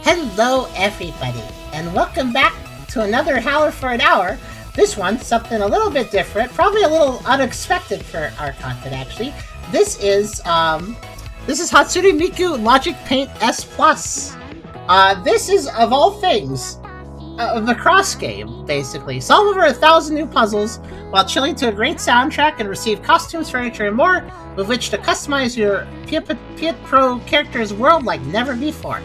Hello everybody, and welcome back to another Howler for an Hour. This one, something a little bit different, probably a little unexpected for our content actually. This is Hatsune Miku Logic Paint S+. This is, of all things, the cross game, basically. Solve over 1,000 new puzzles while chilling to a great soundtrack and receive costumes, furniture, and more with which to customize your Piapro Characters world like never before.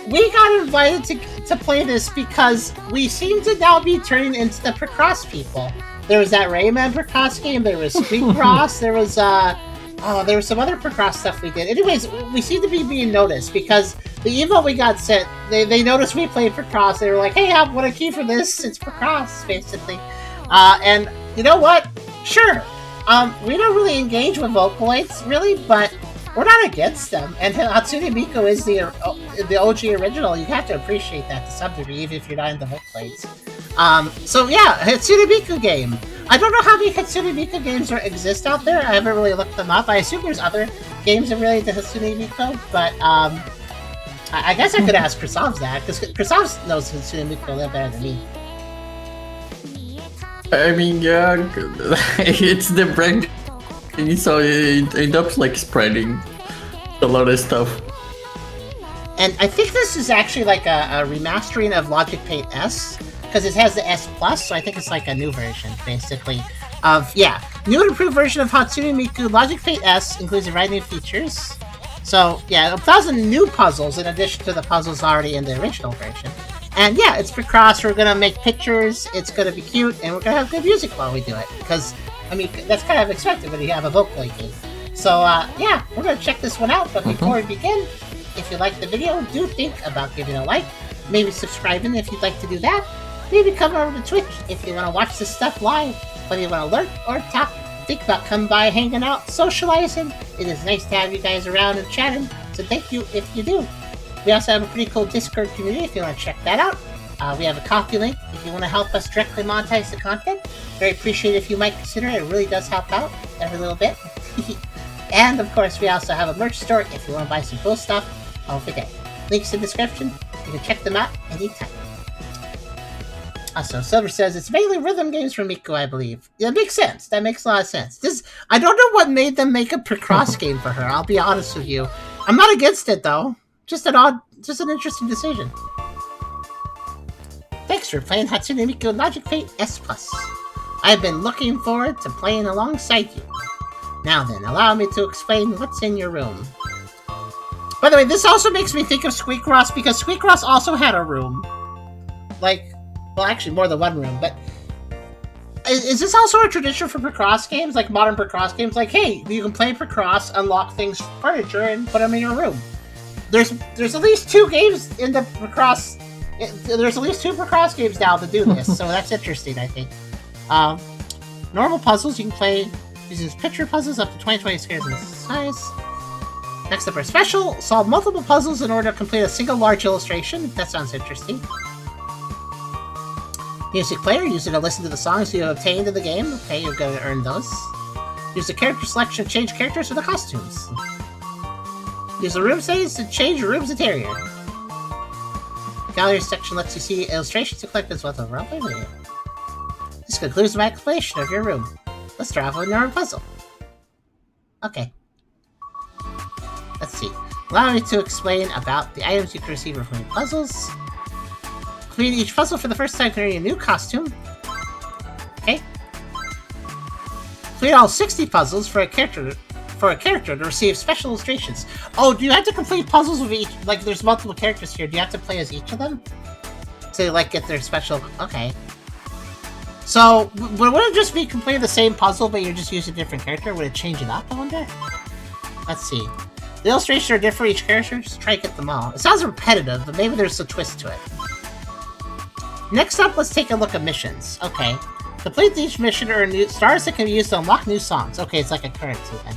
We got invited to play this because we seem to now be turning into the Precross people. There was that Rayman Precross game, there was Squeakross, there was some other Precross stuff we did. Anyways, we seem to be being noticed because the email we got sent, they noticed we played Precross. They were like, hey, I want a key for this. It's Precross, basically. And you know what? Sure. We don't really engage with Vocaloids, really, but we're not against them. And Hatsune Miku is the OG original. You have to appreciate that to some degree, even if you're not into Vocaloids. So yeah, Hatsune Miku game. I don't know how many Hatsune Miku games exist out there. I haven't really looked them up. I assume there's other games that relate to Hatsune Miku, but I guess I could ask Krasavs that, because Krasavs knows Hatsune Miku a little better than me. I mean, yeah, it's the brand, so it ends up like spreading a lot of stuff. And I think this is actually like a remastering of Logic Paint S, because it has the S+, so I think it's like a new version, basically, of, yeah, new and improved version of Hatsune Miku. Logic Paint S includes a variety of features. So, yeah, 1,000 new puzzles in addition to the puzzles already in the original version. And yeah, it's Precross. We're gonna make pictures, it's gonna be cute, and we're gonna have good music while we do it, because, I mean, that's kind of expected when you have a Vocaloid game. So, yeah, we're gonna check this one out, but before we begin, if you like the video, do think about giving a like, maybe subscribing if you'd like to do that. Maybe come over to Twitch if you want to watch this stuff live, whether you want to lurk or talk. Think about coming by, hanging out, socializing. It is nice to have you guys around and chatting, so thank you if you do. We also have a pretty cool Discord community if you want to check that out. We have a Ko-fi link if you want to help us directly monetize the content. Very appreciated if you might consider it. It really does help out every little bit. And of course, we also have a merch store if you want to buy some cool stuff. Don't forget, links in the description. You can check them out anytime. Also, Silver says, it's mainly rhythm games for Miku, I believe. Yeah, it makes sense. That makes a lot of sense. I don't know what made them make a Precross game for her, I'll be honest with you. I'm not against it, though. Just an interesting decision. Thanks for playing Hatsune Miku Logic Paint S+. I've been looking forward to playing alongside you. Now then, allow me to explain what's in your room. By the way, this also makes me think of Squeakross, because Squeakross also had a room. Like, well, actually, more than one room, but is this also a tradition for Precross games, like modern Precross games? Like, hey, you can play Precross, unlock things, furniture, and put them in your room. There's at least 2 games in the Precross. There's at least 2 Precross games now to do this, so that's interesting, I think. Normal puzzles you can play using picture puzzles up to 20 squares in size. Next up are special. Solve multiple puzzles in order to complete a single large illustration. That sounds interesting. Music player, use it to listen to the songs you have obtained in the game. Okay, you're going to earn those. Use the character selection to change characters for the costumes. Use the room settings to change your room's interior. Gallery section lets you see illustrations to collect as well as a roleplay video. This concludes my explanation of your room. Let's start off with another puzzle. Okay. Let's see. Allow me to explain about the items you can receive from puzzles. Complete each puzzle for the first time to earn a new costume. Okay. Complete all 60 puzzles for a character to receive special illustrations. Oh, do you have to complete puzzles with each? Like, there's multiple characters here. Do you have to play as each of them to like get their special? Okay. So, would it just be completing the same puzzle, but you're just using a different character? Would it change it up? I wonder. Let's see. The illustrations are different for each character. Just try to get them all. It sounds repetitive, but maybe there's a twist to it. Next up, let's take a look at missions. Okay. Complete each mission to earn new stars that can be used to unlock new songs. Okay, it's like a currency then.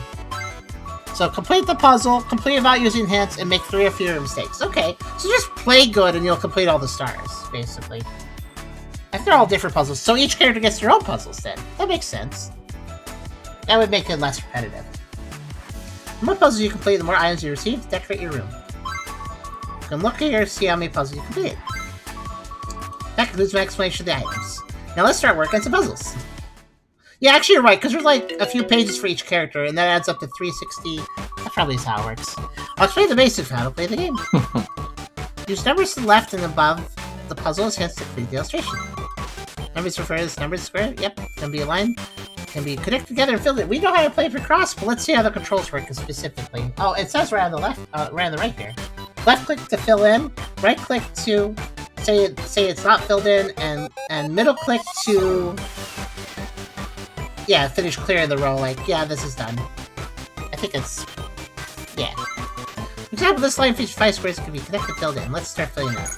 So complete the puzzle, complete without using hints, and make 3 or fewer mistakes. Okay, so just play good and you'll complete all the stars, basically. I think they're all different puzzles, so each character gets their own puzzles then. That makes sense. That would make it less repetitive. The more puzzles you complete, the more items you receive to decorate your room. can look here, see how many puzzles you completed. That concludes my explanation of the items. Now let's start working on some puzzles. Yeah, actually you're right, because there's like a few pages for each character, and that adds up to 360. That probably is how it works. I'll explain the basics of how to play the game. Use numbers to the left and above the puzzles, hence to complete the illustration. Numbers refer to this number square. Yep, can be aligned. Can be connected together and filled in. We know how to play for cross, but let's see how the controls work specifically. Oh, it says right on the left, right on the right here. Left click to fill in, right click to say it's not filled in, and middle click to finish clearing the row. Like, yeah, this is done. I think it's For example, this line features 5 squares that can be connected, filled in. Let's start filling out.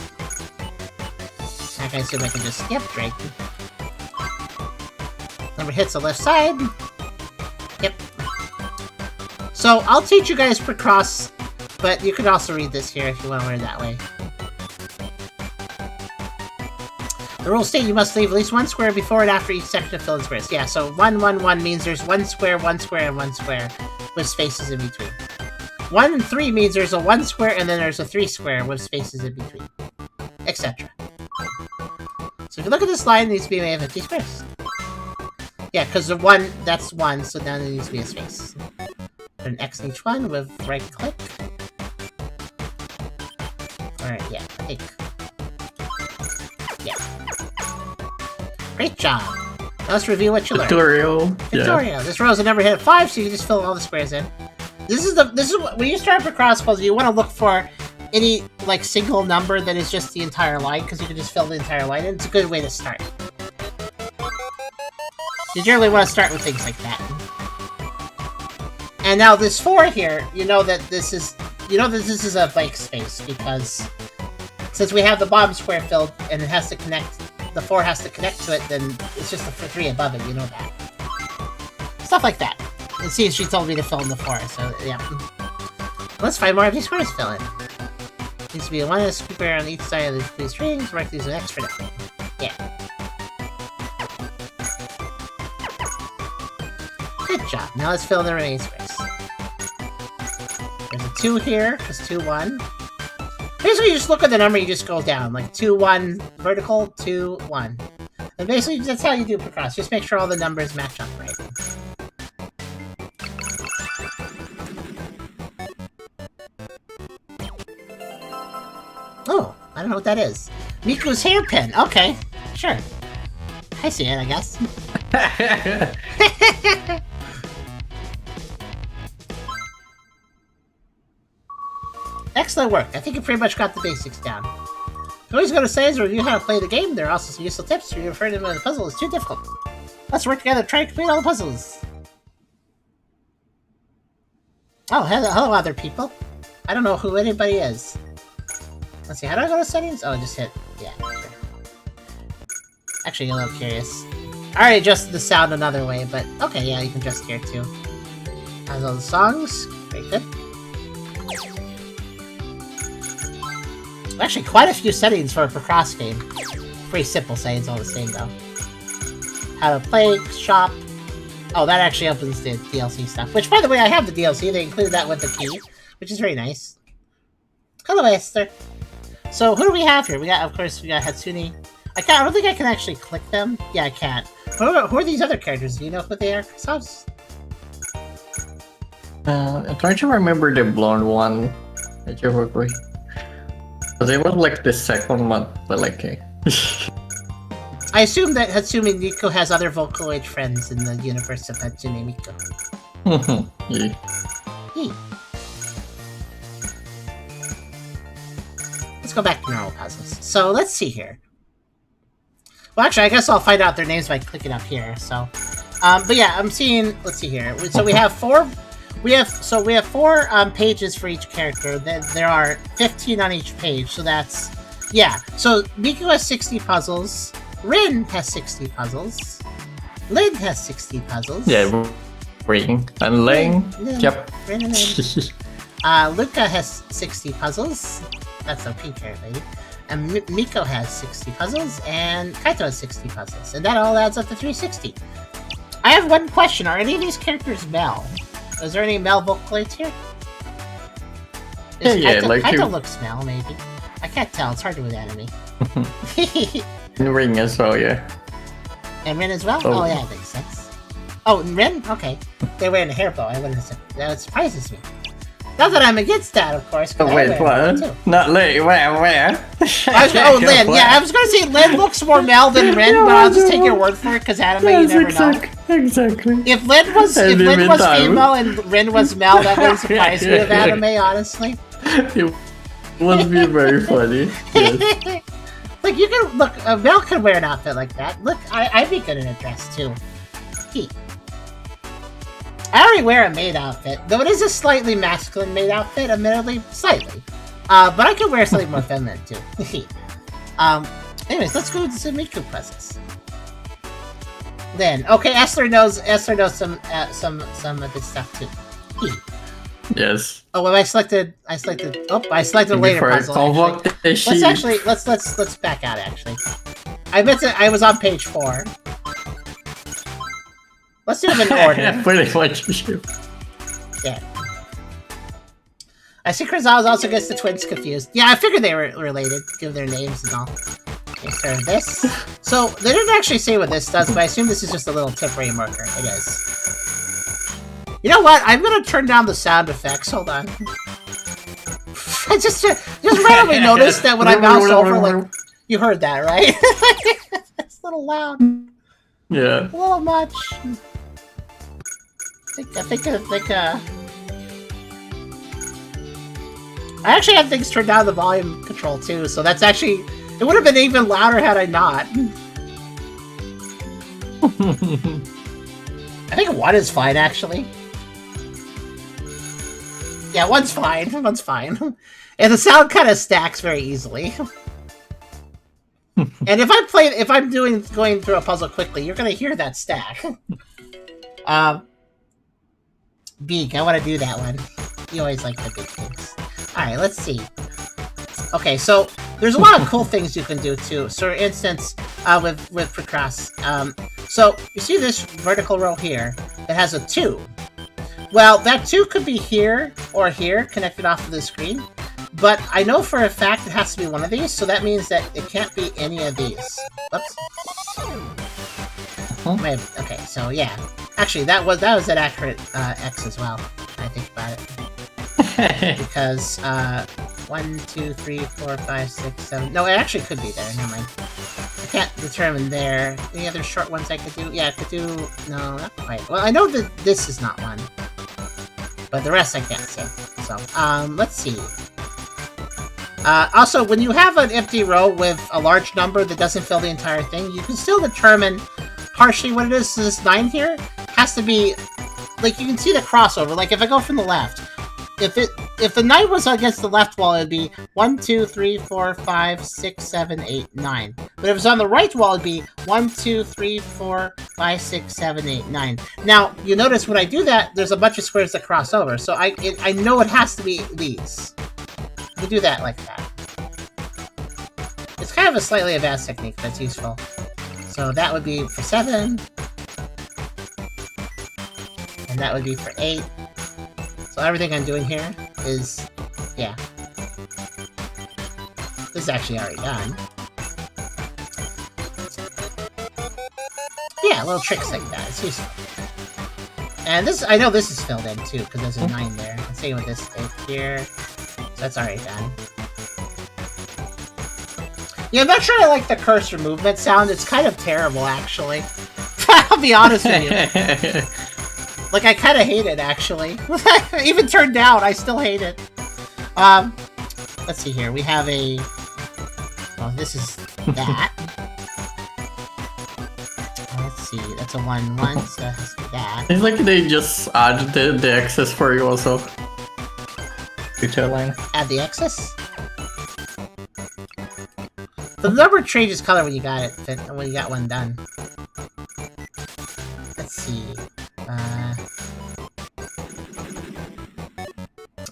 I can assume I can just drag. Number hits the left side. Yep. So I'll teach you guys per cross, but you could also read this here if you want to learn that way. The rules state you must leave at least 1 square before and after each section of filled squares. Yeah, so 1, 1, 1 means there's 1 square, 1 square, and 1 square with spaces in between. 1 and 3 means there's a 1 square and then there's a 3 square with spaces in between, etc. So if you look at this line, it needs to be made of 50 squares. Yeah, because the 1, that's 1, so now there needs to be a space. Put an X in each one with right click. Alright, yeah, I think. Yeah. Great job. Now let's review what you learned. Tutorial. Yeah. This row is a number hit of 5, so you can just fill all the squares in. This is when you start for cross puzzle, you want to look for any like single number that is just the entire line, because you can just fill the entire line in. It's a good way to start. You generally want to start with things like that. And now this 4 here, you know that this is a blank space, because since we have the bottom square filled and it has to connect, the 4 has to connect to it, then it's just the 3 above it, you know that. Stuff like that. And see, she told me to fill in the 4, so yeah. Let's find more of these squares to fill in. Needs to be a 1 square on each side of these strings, mark these an X for now. Yeah. Good job. Now let's fill in the remaining squares. There's a 2 here, just 2, 1. Basically, you just look at the number, you just go down, like 2, 1, vertical, 2, 1. And basically, that's how you do per cross. Just make sure all the numbers match up right. Oh, I don't know what that is. Miku's hairpin. Okay, sure. I see it, I guess. Excellent work. I think you pretty much got the basics down. You always going to say is review how to play the game. There are also some useful tips. You refer to them as the puzzle is too difficult. Let's work together to try and complete all the puzzles. Oh, hello other people. I don't know who anybody is. Let's see, how do I go to settings? Oh, just hit, yeah, sure. Actually, a little curious. I already adjusted the sound another way, but okay, yeah, you can adjust here too. Has all the songs, very good. Actually, quite a few settings for a cross game. Pretty simple settings, all the same though. How to play, shop. Oh, that actually opens the DLC stuff. Which, by the way, I have the DLC. They included that with the key, which is very nice. Hello, Esther. So, who do we have here? Of course, we got Hatsune. I don't think I can actually click them. Yeah, I can't. Who are these other characters? Do you know who they are? I'm trying to remember the blonde one that you work with. Because it was like the second one, but like... I assume that Hatsune Miku has other Vocaloid friends in the universe of Hatsune Miku. Yeah. Yeah. Let's go back to normal puzzles. So let's see here. Well, actually, I guess I'll find out their names by clicking up here. So, but yeah, I'm seeing. Let's see here. So we have 4. We have 4 pages for each character. Then there are 15 on each page. So that's So Miku has 60 puzzles. Rin has 60 puzzles. Lin has 60 puzzles. Yeah, Ring and Ling. Yep. Rin and Lin. Luca has 60 puzzles. That's a pink hair lady. And Miko has 60 puzzles, and Kaito has 60 puzzles. And that all adds up to 360. I have one question. Are any of these characters Mel? Is there any Mel Vocaloids here? Kind of look smell, maybe. I can't tell. It's hard to with anime. And Ring as well, yeah. And Rin as well? Oh, yeah, that makes sense. Oh, and Rin? Okay. They're wearing a hair bow. I wouldn't have said that. Surprises me. Not that I'm against that, of course. Oh, wait, what? Not Lin, where? Lin. Yeah, I was going to say Lin looks more Mel than Rin, but I'll just take your word for it, because anime, you never know. Exactly. If Lin was female and Rin was Mel, that wouldn't surprise me of anime, honestly. It would be very funny. Yes. Like, you can, look, Mel could wear an outfit like that. Look, I'd be good in a dress, too. I already wear a maid outfit, though it is a slightly masculine maid outfit, admittedly, slightly. But I can wear something more feminine, too. Anyways, let's go to some Miku presents. Then, okay, Esther knows some of this stuff, too. Yes. Oh, well, I selected a later puzzle, actually. Let's back out, actually. I was on page 4. Let's do them in order. Pretty much. Yeah. I see Krazawa also gets the twins confused. Yeah, I figured they were related, given their names and all. Okay, so this. So, they didn't actually say what this does, but I assume this is just a little temporary marker. It is. You know what? I'm gonna turn down the sound effects. Hold on. I just randomly noticed that when I mouse over, like, you heard that, right? It's a little loud. Yeah. A little much. I think I actually have things turned down the volume control too, so that's actually, it would have been even louder had I not. I think 1 is fine, actually. Yeah, 1's fine. 1's fine. And the sound kind of stacks very easily. And if I'm going through a puzzle quickly, you're gonna hear that stack. Beak, I want to do that one. You always like the big things. Alright, let's see. Okay, so there's a lot of cool things you can do too. So for instance, with Procross, so you see this vertical row here that has a 2. Well, that 2 could be here or here, connected off of the screen. But I know for a fact it has to be one of these, so that means that it can't be any of these. Oops. Okay, so yeah. Actually, that was an accurate X as well. I think about it. Because 1, 2, 3, 4, 5, 6, 7. No, it actually could be there. Never mind. I can't determine there. Any other short ones I could do? Yeah, I could do. No, not quite. Well, I know that this is not one, but the rest I can't say. So, let's see. Also, when you have an empty row with a large number that doesn't fill the entire thing, you can still determine partially what it is. So this 9 here has to be, like, you can see the crossover. Like, if I go from the left, if the 9 was against the left wall, it'd be 1, 2, 3, 4, 5, 6, 7, 8, 9. But if it was on the right wall, it'd be 1, 2, 3, 4, 5, 6, 7, 8, 9. Now, you notice when I do that, there's a bunch of squares that cross over. So I know it has to be these. You do that like that. It's kind of a slightly advanced technique that's useful. So that would be for 7. And that would be for 8. So everything I'm doing here is, yeah. This is actually already done. Yeah, little tricks like that. It's useful. And this, I know this is filled in too, because there's a 9 there. Let's see with this 8 here. So that's already done. Yeah, I'm not sure I like the cursor movement sound. It's kind of terrible, actually. I'll be honest with you. Like, I kind of hate it, actually. Even turned down, I still hate it. Let's see here. We have a... Oh, this is that. Let's see. That's a 1, 1, so that has to be that. It's like they just added the access for you also. Future line. Add the excess? The number changes color when you got it, when you got one done. Let's see.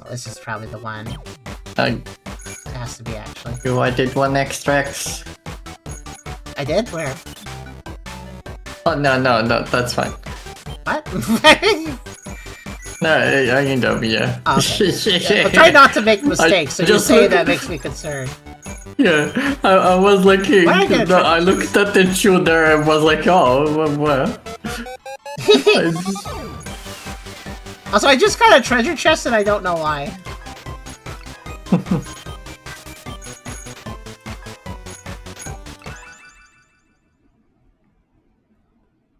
This is probably the one. It has to be, actually. I did 1 extra X. I did? Where? Oh, no, that's fine. What? No, I can dump, yeah. Okay. Yeah, but try not to make mistakes, so just say that makes me concerned. Yeah, I was like, I looked at the shooter and was like, oh, what? Also, I just got a treasure chest and I don't know why.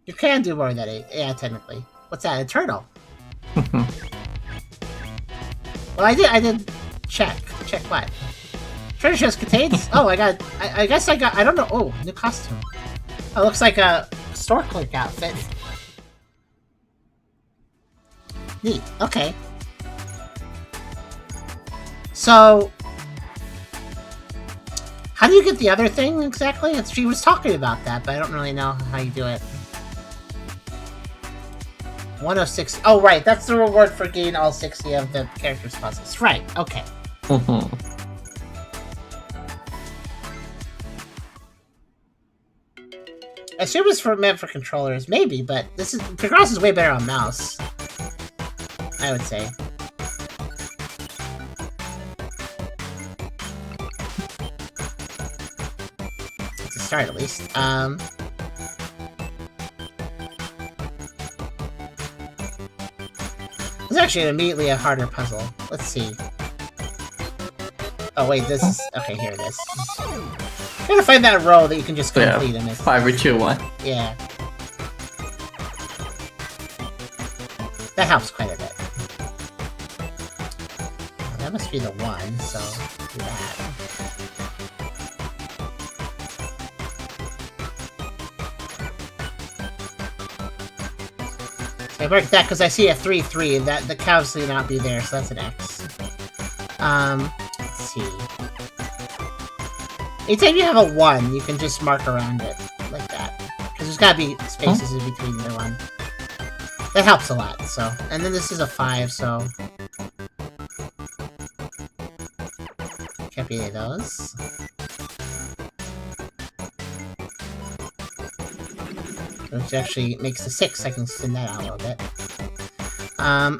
You can do more than 8. Yeah, technically. What's that? A turtle? Well, I did check. Check what? Treasure chest contains? Oh, I guess I got, I don't know. Oh, new costume. Oh, looks like a store clerk outfit. Neat. Okay. So, how do you get the other thing exactly? She was talking about that, but I don't really know how you do it. 106. Oh, right. That's the reward for getting all 60 of the characters' puzzles. Right. Okay. I assume it's meant for controllers, maybe, but Picross is way better on mouse. I would say. To start, at least. It's actually immediately a harder puzzle. Let's see. Oh wait, this is... Okay, here it is. I'm trying to find that row that you can just complete in it. 5 or 2, 1. Yeah. That helps quite a bit. Well, that must be the 1, so do that. I marked that because I see a 3-3, and that the can obviously not be there, so that's an X. Let's see. Anytime you have a 1, you can just mark around it like that, because there's gotta be spaces in between the 1. That helps a lot. So, and then this is a 5, so can't be any of those. Which actually makes the 6. I can spin that out a little bit.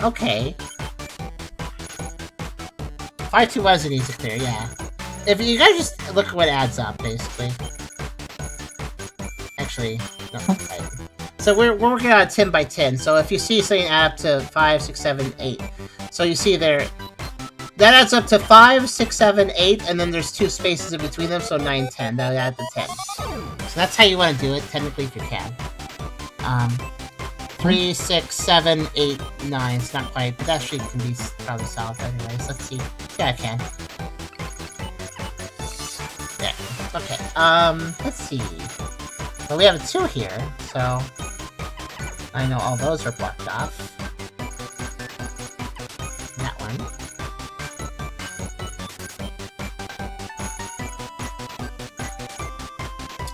Okay. 5-2 was an easy clear, yeah. If you guys just look at what adds up, basically. Actually, no, right. So we're working on a 10 by 10. So if you see something add up to 5, 6, 7, 8. So you see there, that adds up to 5, 6, 7, 8, and then there's 2 spaces in between them, so 9, 10. That would add to 10. So that's how you want to do it, technically, if you can. 3, 6, 7, 8, 9. It's not quite, but that actually can be probably solved anyways. Let's see. Yeah, I can. There. Okay. Let's see. So we have a 2 here, so I know all those are blocked off. That one.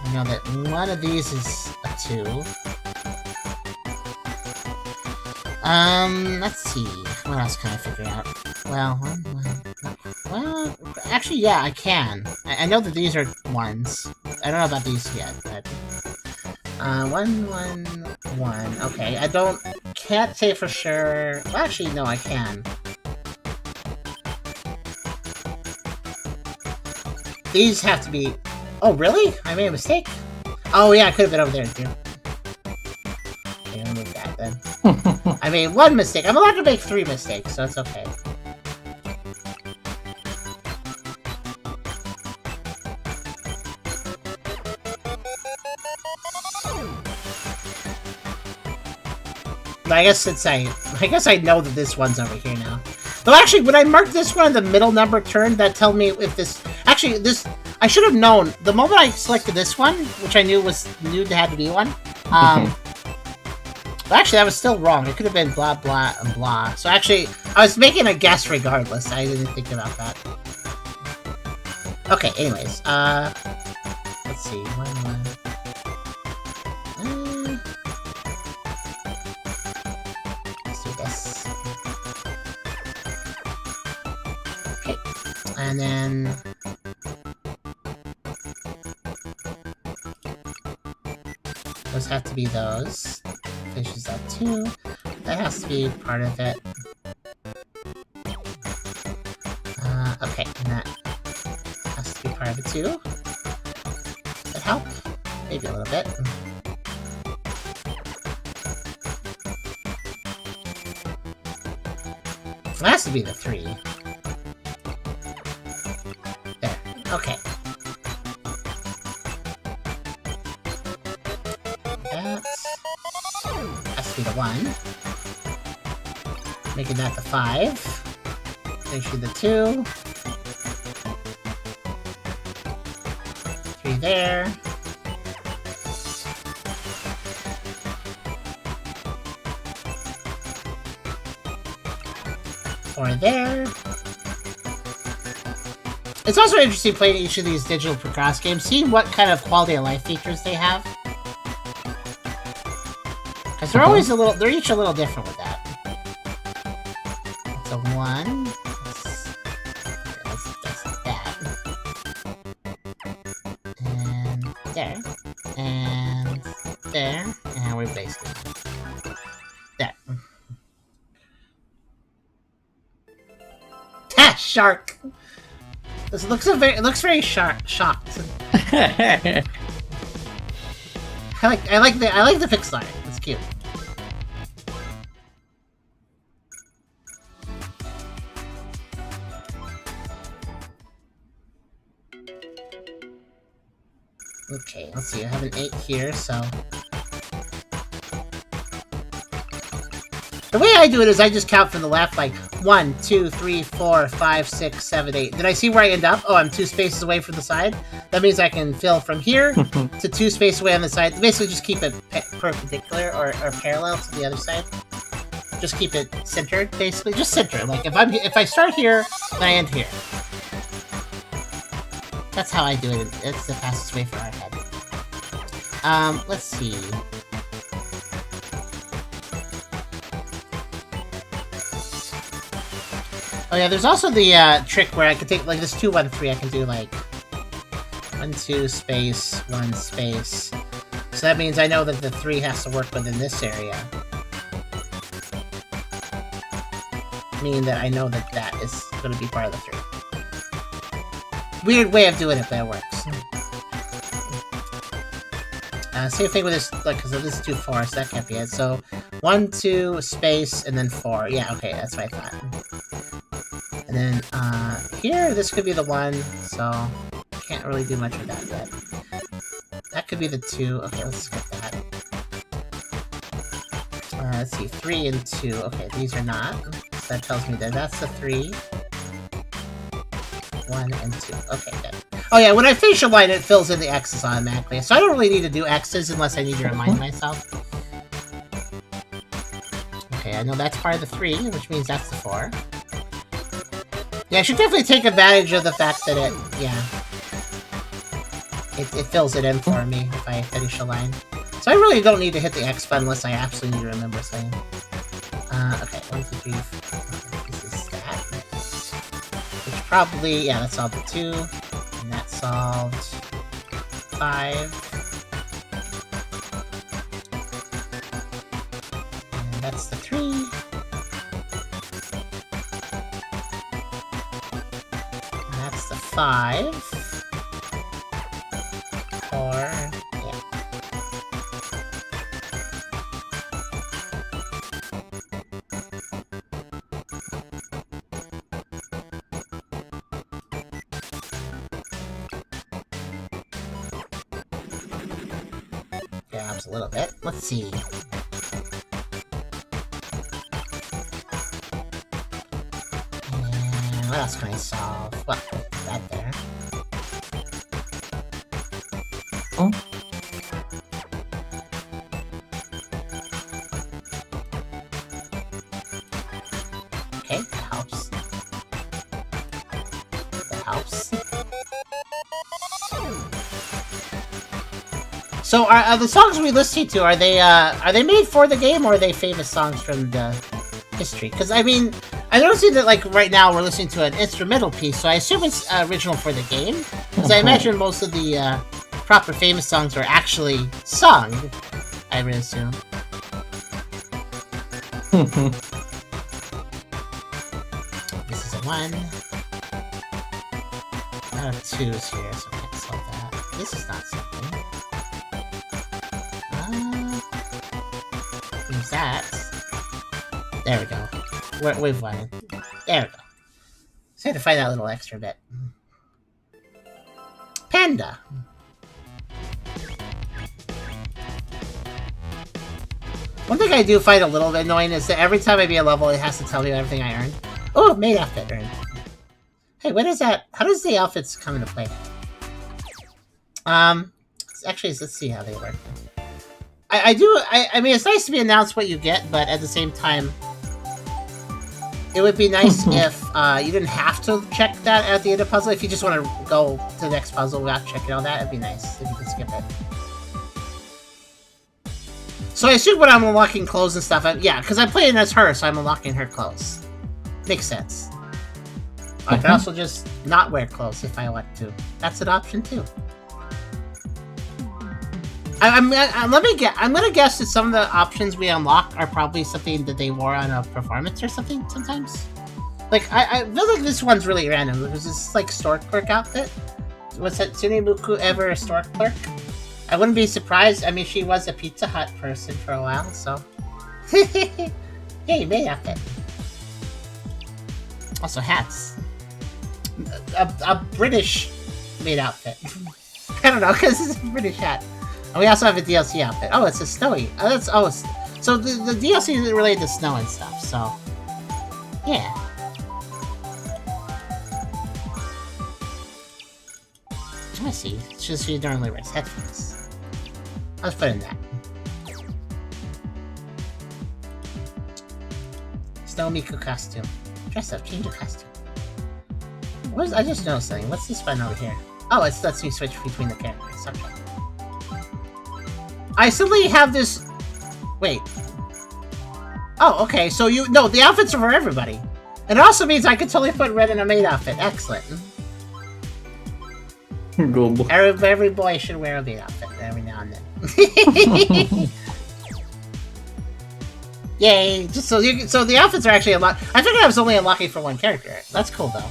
I know that one of these is a 2. Let's see. What else can I figure out? Well, well, actually, yeah, I can. I know that these are 1s. I don't know about these yet, but 1, 1, 1. Okay, can't say for sure. Well, actually, no, I can. These have to be... Oh, really? I made a mistake? Oh, yeah, I could have been over there, too. Okay, I'll move that, then. I made 1 mistake. I'm allowed to make 3 mistakes, so it's okay. But I guess since I know that this one's over here now. Though actually, when I marked this one on the middle number turn, that told me if this... Actually, this... I should have known. The moment I selected this one, which I knew there had to be one, but actually, that was still wrong. It could have been blah, blah, and blah. So actually, I was making a guess regardless. I didn't think about that. Okay, anyways. Let's see. 1, 1. Let's do this. Okay. And then... Those have to be those. Fish is up 2. That has to be part of it. Okay, and that has to be part of it too. Does that help? Maybe a little bit. It has to be the 3. There. Okay. That has to be the 1. Making that the 5. Actually the 2. 3 there. 4 there. It's also interesting playing each of these digital Procross games, seeing what kind of quality of life features they have. Because they're always they're each a little different with that. That's a 1. That's that. And there. And there. And we're basically there. Ha! Shark! This looks very shocked. I like the pixel art. It's cute. Okay, let's see. I have an 8 here, so the way I do it is I just count from the left, like 1, 2, 3, 4, 5, 6, 7, 8. Did I see where I end up? Oh, I'm 2 spaces away from the side. That means I can fill from here to 2 spaces away on the side. Basically, just keep it perpendicular or parallel to the other side. Just keep it centered, basically. Just center. Like if I start here, then I end here. That's how I do it. It's the fastest way for our head. Let's see. Oh yeah, there's also the trick where I can take like this 2, 1, 3. I can do like 1, 2 space 1 space. So that means I know that the 3 has to work within this area. Meaning that I know that that is going to be part of the 3. Weird way of doing it, but it works. Same thing with this, like, because this is 2, 4, so that can't be it. So 1, 2 space and then 4. Yeah, okay, that's what I thought. And then, here, this could be the 1, so can't really do much with that yet. That could be the 2. Okay, let's skip that. Let's see, 3 and 2. Okay, these are not. So that tells me that that's the 3. 1 and 2. Okay, good. Oh yeah, when I finish a line, it fills in the X's automatically. So I don't really need to do X's unless I need to remind myself. Okay, I know that's part of the 3, which means that's the 4. Yeah, I should definitely take advantage of the fact that it fills it in for me if I finish a line. So I really don't need to hit the X button unless I absolutely need to remember something. Okay, 1, 2, 3, 4. This is that. Which probably, yeah, that solved the 2. And that solved 5. And that's the 3. That's the 5. 4. Yeah. Grabs a little bit. Let's see. And what else can I solve? Well, that there. Oh. Okay, that helps. That helps. So, are the songs we listen to, are they made for the game, or are they famous songs from the history? Because, I mean, I noticed that, like, right now we're listening to an instrumental piece, so I assume it's original for the game. Because I imagine most of the proper famous songs are actually sung, I would assume. This is a 1. Out of 2s here, so cancel that. This is not something. Use that. There we go. We've won it. There we go. Just had to find that little extra bit. Panda. One thing I do find a little bit annoying is that every time I beat a level, it has to tell me everything I earned. Oh, maid outfit earned. Hey, what is that? How does the outfits come into play? Actually, let's see how they work. I mean, it's nice to be announced what you get, but at the same time, it would be nice if you didn't have to check that at the end of the puzzle. If you just want to go to the next puzzle without checking all that, it'd be nice if you could skip it. So I assume when I'm unlocking clothes and stuff, yeah, because I'm playing as her, so I'm unlocking her clothes. Makes sense. I can also just not wear clothes if I want to. That's an option too. I'm gonna guess that some of the options we unlock are probably something that they wore on a performance or something sometimes. Like I feel like this one's really random because it's like store clerk outfit. Was Hatsune Miku ever a store clerk? I wouldn't be surprised. I mean, she was a Pizza Hut person for a while, so. Hey, maid outfit. Also hats. A British maid outfit. I don't know, because it's a British hat. And we also have a DLC outfit. Oh, it's a snowy. So the DLC is related to snow and stuff. So, yeah. Let me see. It's just you normally wears headphones. Let's put in that. Snow Miku costume. Dress up, change of costume. I just noticed something. What's this button over here? Oh, it lets me switch between the characters. Okay. I suddenly have this... Wait. Oh, okay. So the outfits are for everybody. And it also means I can totally put red in a maid outfit. Excellent. Good. Every boy should wear a maid outfit every now and then. Yay! Just so the outfits are actually unlocked. I figured I was only unlocking for one character. That's cool though.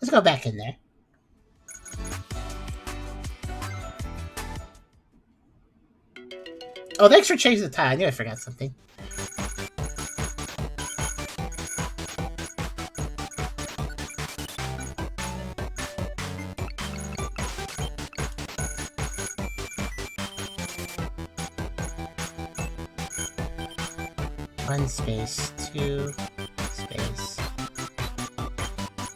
Let's go back in there. Oh, thanks for changing the tie. I knew I forgot something. One space, two space.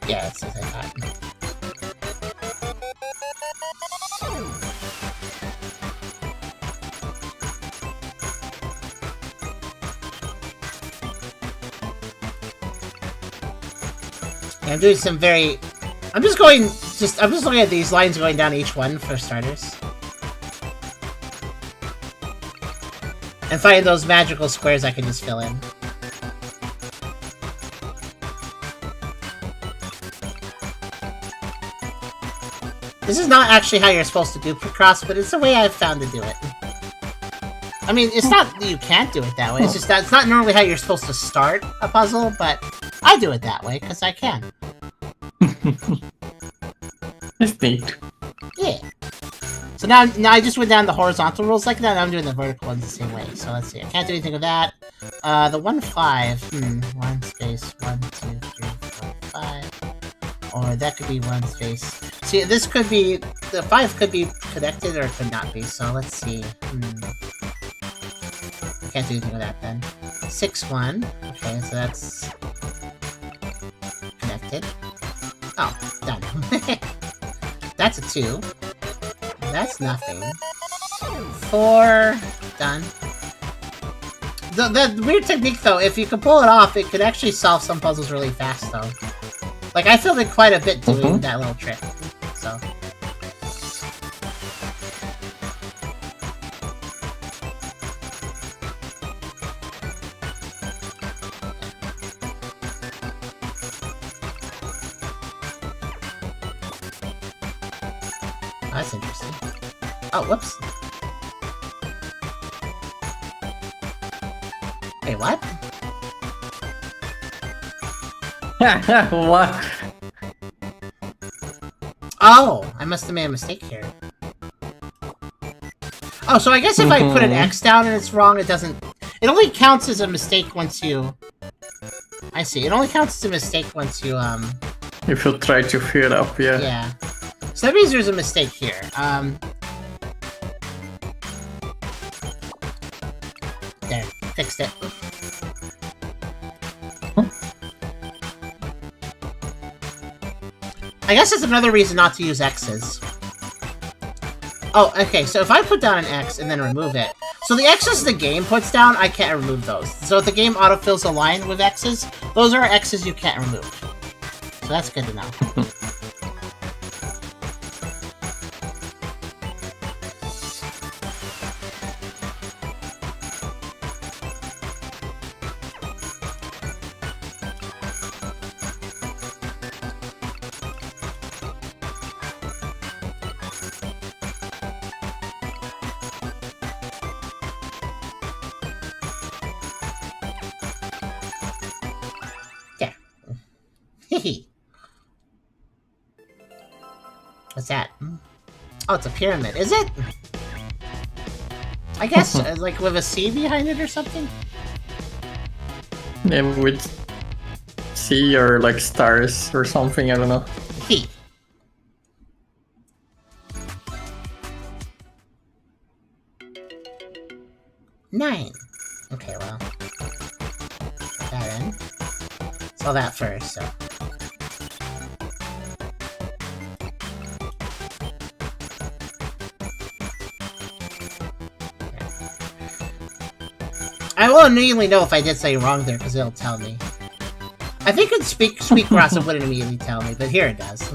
Yeah, that's what I thought. Yeah, I'm doing some very... I'm just looking at these lines going down each one for starters. And finding those magical squares I can just fill in. This is not actually how you're supposed to do Picross, but it's the way I've found to do it. I mean, it's not that you can't do it that way, it's just that it's not normally how you're supposed to start a puzzle, but I do it that way, because I can. That's neat. Yeah. So now I just went down the horizontal rules like that, and I'm doing the vertical ones the same way. So let's see, I can't do anything with that. The 1, 5, one space, 1, 2, 3, 4, 5. Or that could be one space. See, this could be, the 5 could be connected or it could not be, so let's see. Can't do anything with that then. 6, 1. Okay, so that's connected. Oh, done. That's a 2. That's nothing. 4, done. The weird technique though, if you can pull it off, it could actually solve some puzzles really fast though. Like, I filled in quite a bit doing that little trick, so. Oh, that's interesting. Oh, whoops. Wait, what? What? Oh, I must have made a mistake here. Oh, so I guess if I put an X down and it's wrong, it doesn't... It only counts as a mistake once you... I see. It only counts as a mistake once you, If you try to fill it up, yeah. Yeah. So that means there's a mistake here. There. Fixed it. I guess that's another reason not to use X's. Oh, okay, so if I put down an X and then remove it... So the X's the game puts down, I can't remove those. So if the game autofills a line with X's, those are X's you can't remove. So that's good to know. What's that? Oh, it's a pyramid. Is it? I guess, like, with a C behind it or something? Yeah, with C or, like, stars or something, I don't know. He. Nine. Okay, well. Put that in. Saw that first, so... I will immediately know if I did something wrong there, because it'll tell me. I think in Sweetgrass it wouldn't immediately tell me, but here it does.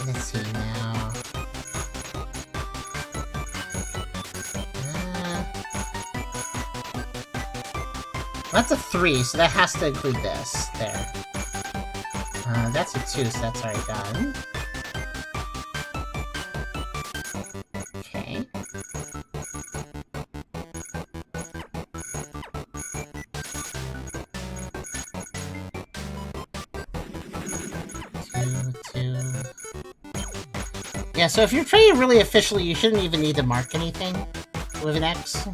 Let's see now. That's a 3, so that has to include this. There. That's a 2, so that's already done. Okay. Yeah, so if you're playing really officially, you shouldn't even need to mark anything with an X.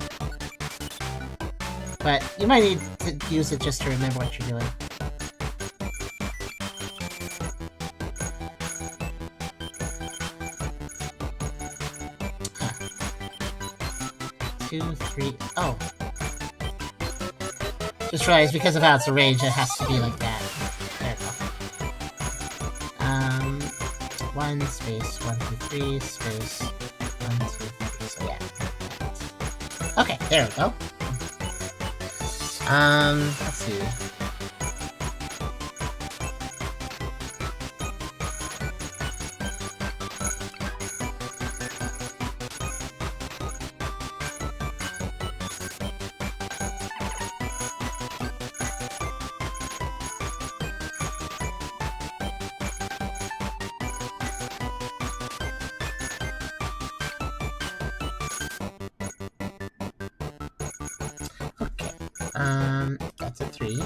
But you might need to use it just to remember what you're doing. Huh. 2, 3... Oh. Just realized because of how it's arranged, it has to be like that. There we go. 1 space 1 2 3 space 1 2 3. So yeah. Okay, there we go. Let's see. That's a 3.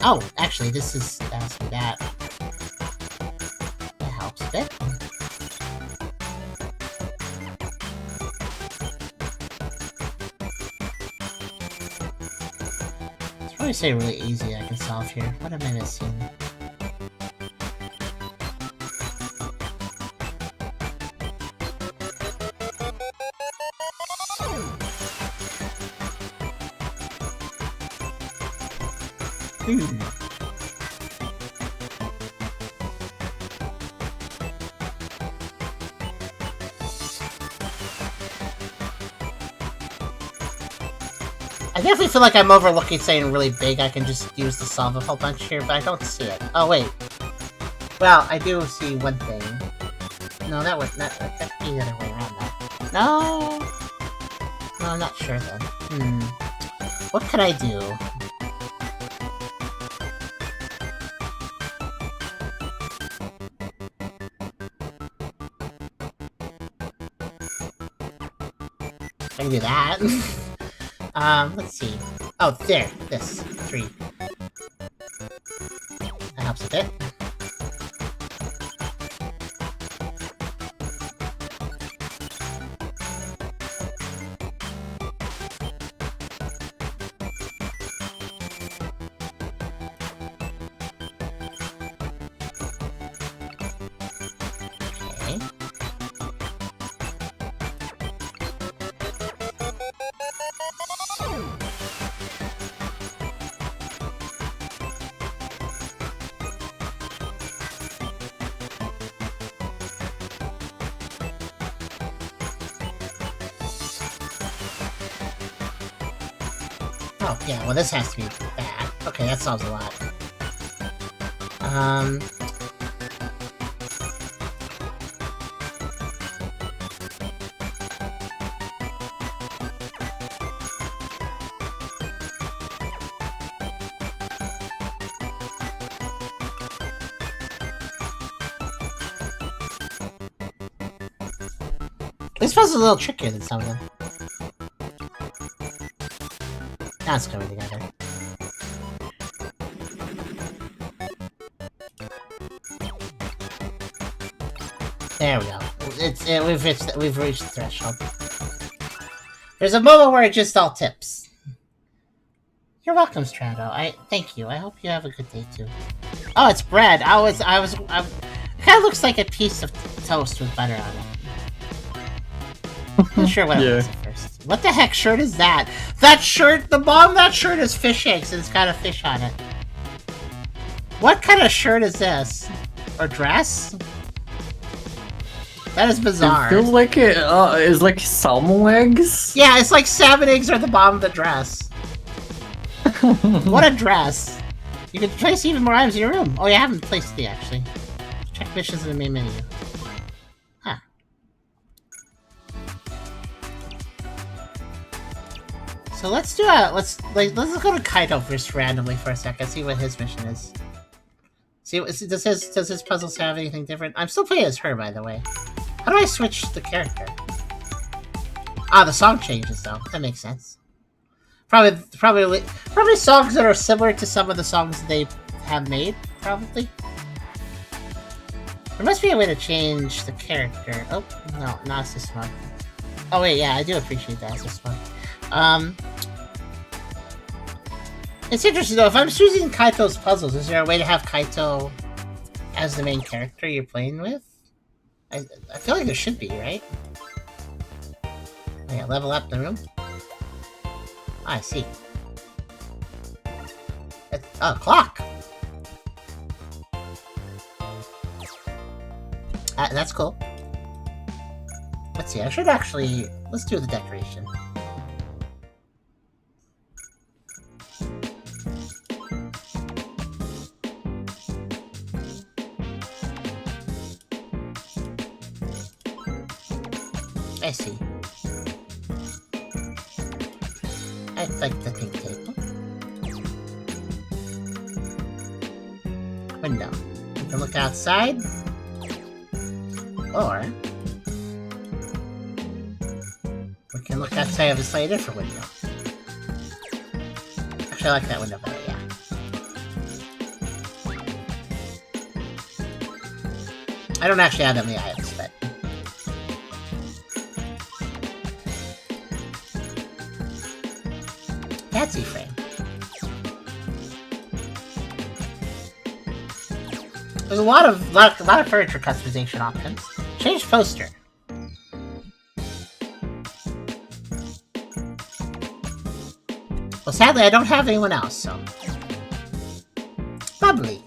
Oh, actually, this is asking that. That helps a bit. It's probably say really easy I can solve here. What am I missing? I definitely feel like I'm overlooking something really big I can just use to solve a whole bunch here, but I don't see it. Oh, wait. Well, I do see one thing. No, that would not that'd be the other way around though. No! No, I'm not sure then. What could I do? I can do that. Let's see. Oh, there. This. 3. That helps a bit. Oh, yeah, well this has to be bad. Okay, that solves a lot. This puzzle's a little trickier than some of them. Now it's coming together. There we go. We've reached the threshold. There's a moment where it just all tips. You're welcome, Strado. Thank you. I hope you have a good day too. Oh, it's bread. It kind of looks like a piece of toast with butter on it. I'm not sure what it was at first. What the heck shirt is that? That shirt, the bottom of that shirt is fish eggs and it's got a fish on it. What kind of shirt is this? Or dress? That is bizarre. It feels like it is like salmon eggs. Yeah, it's like salmon eggs are at the bottom of the dress. What a dress. You can place even more items in your room. Oh, yeah, I haven't placed the actually. Check missions in the main menu. Huh. So let's do let's go to Kaito just randomly for a second, see what his mission is. See, does his puzzles have anything different? I'm still playing as her, by the way. How do I switch the character? Ah, the song changes though. That makes sense. Probably songs that are similar to some of the songs they have made. Probably. There must be a way to change the character. Oh no, not this one. Oh wait, yeah, I do appreciate that. This one. It's interesting though, if I'm choosing Kaito's puzzles, is there a way to have Kaito as the main character you're playing with? I feel like there should be, right? Oh, yeah, level up the room? Oh, I see. Oh, clock! That's cool. Let's see, I should actually... Let's do the decoration. I see. I like the pink table. Window. You can look outside. Or we can look outside of a slightly different window. Actually, I like that window better, yeah. I don't actually have that many items, but... Patsy frame. There's a lot of furniture customization options. Change poster. Well, sadly, I don't have anyone else, so... Bubbly.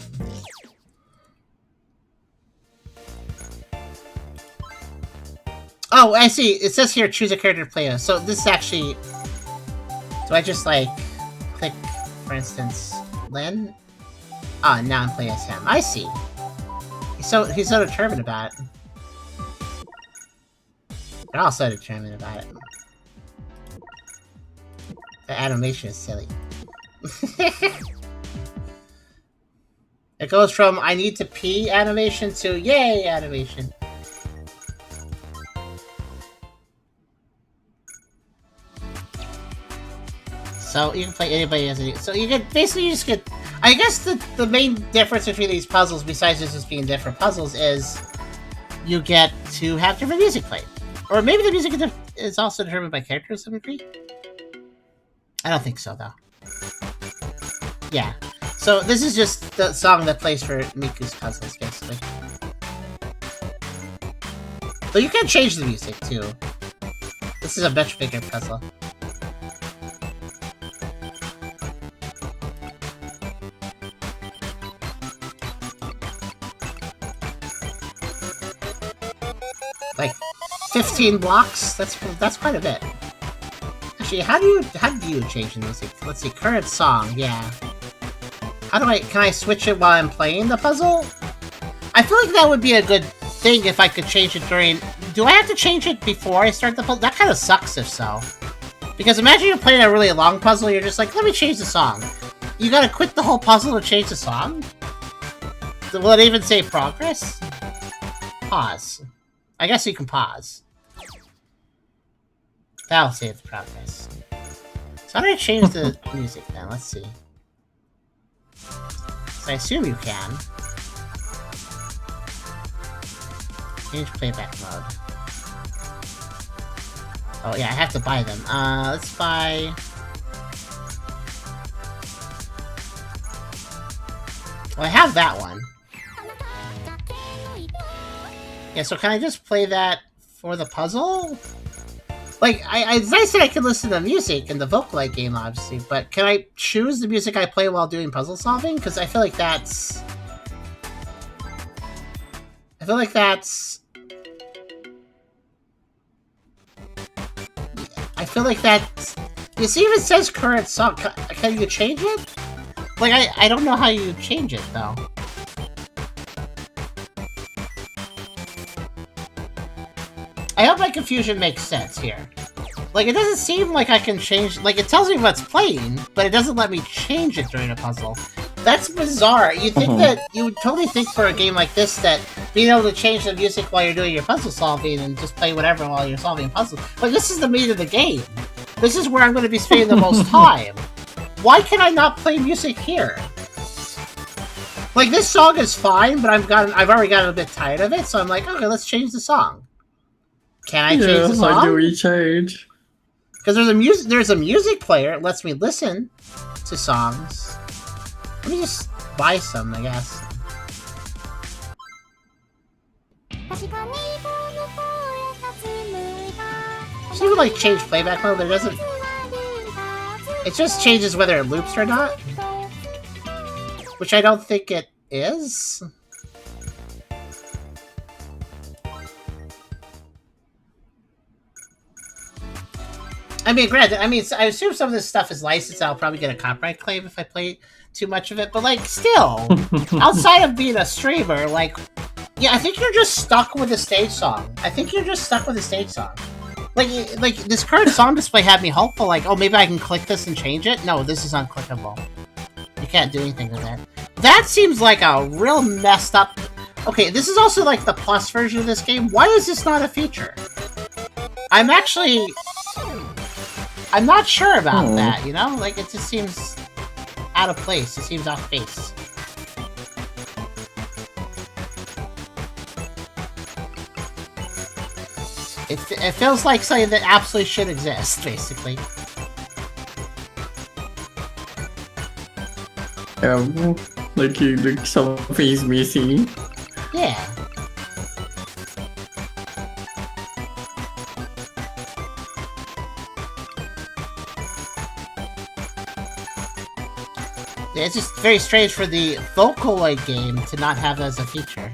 Oh, I see. It says here, choose a character to play as. So this is actually... Do I just, like, click, for instance, Lynn? Ah, now I'm playing as him. I see. He's so determined about it. They're all so determined about it. The animation is silly. It goes from I need to pee animation to yay animation. So you can play anybody as a... So you get... Basically you just get... I guess the main difference between these puzzles, besides just being different puzzles, is you get to have different music played. Or maybe the music is also determined by characters to some degree? I don't think so, though. Yeah. So this is just the song that plays for Miku's puzzles, basically. But you can change the music, too. This is a much bigger puzzle. Like 15 blocks? That's quite a bit. Actually, how do you change the music? Let's see, current song, yeah. Can I switch it while I'm playing the puzzle? I feel like that would be a good thing if I could change it during... Do I have to change it before I start the puzzle? That kind of sucks if so. Because imagine you're playing a really long puzzle, you're just like, let me change the song. You gotta quit the whole puzzle to change the song? Will it even say progress? Pause. I guess you can pause. That'll save the progress. So how do I change the music then? Let's see. So I assume you can. Change playback mode. Oh yeah, I have to buy them. Let's buy... Well, I have that one. Yeah, so can I just play that for the puzzle? Like, it's nice that I can listen to music in the Vocaloid game, obviously, but can I choose the music I play while doing puzzle solving? Because I feel like that's... You see if it says current song, can you change it? Like, I don't know how you change it, though. I hope my confusion makes sense here. Like, it doesn't seem like I can change... Like, it tells me what's playing, but it doesn't let me change it during a puzzle. That's bizarre. You think that... You would totally think for a game like this that being able to change the music while you're doing your puzzle solving and just play whatever while you're solving a puzzle. But this is the meat of the game. This is where I'm going to be spending the most time. Why can I not play music here? Like, this song is fine, but I've already gotten a bit tired of it, so I'm like, okay, let's change the song. Can I change the song? How do we change? Because there's a music player. It lets me listen to songs. Let me just buy some, I guess. So you can like change playback mode, but it doesn't. It just changes whether it loops or not, which I don't think it is. I mean, granted, I assume some of this stuff is licensed. I'll probably get a copyright claim if I play too much of it. But, like, still, outside of being a streamer, like, yeah, I think you're just stuck with the stage song. Like, this current song display had me hopeful, like, oh, maybe I can click this and change it? No, this is unclickable. You can't do anything with that. That seems like a real messed up... Okay, this is also, like, the plus version of this game. Why is this not a feature? I'm not sure about that, you know? Like, it just seems out of place. It seems off base. It feels like something that absolutely should exist, basically. Like something's missing. Yeah. It's just very strange for the Vocaloid game to not have that as a feature.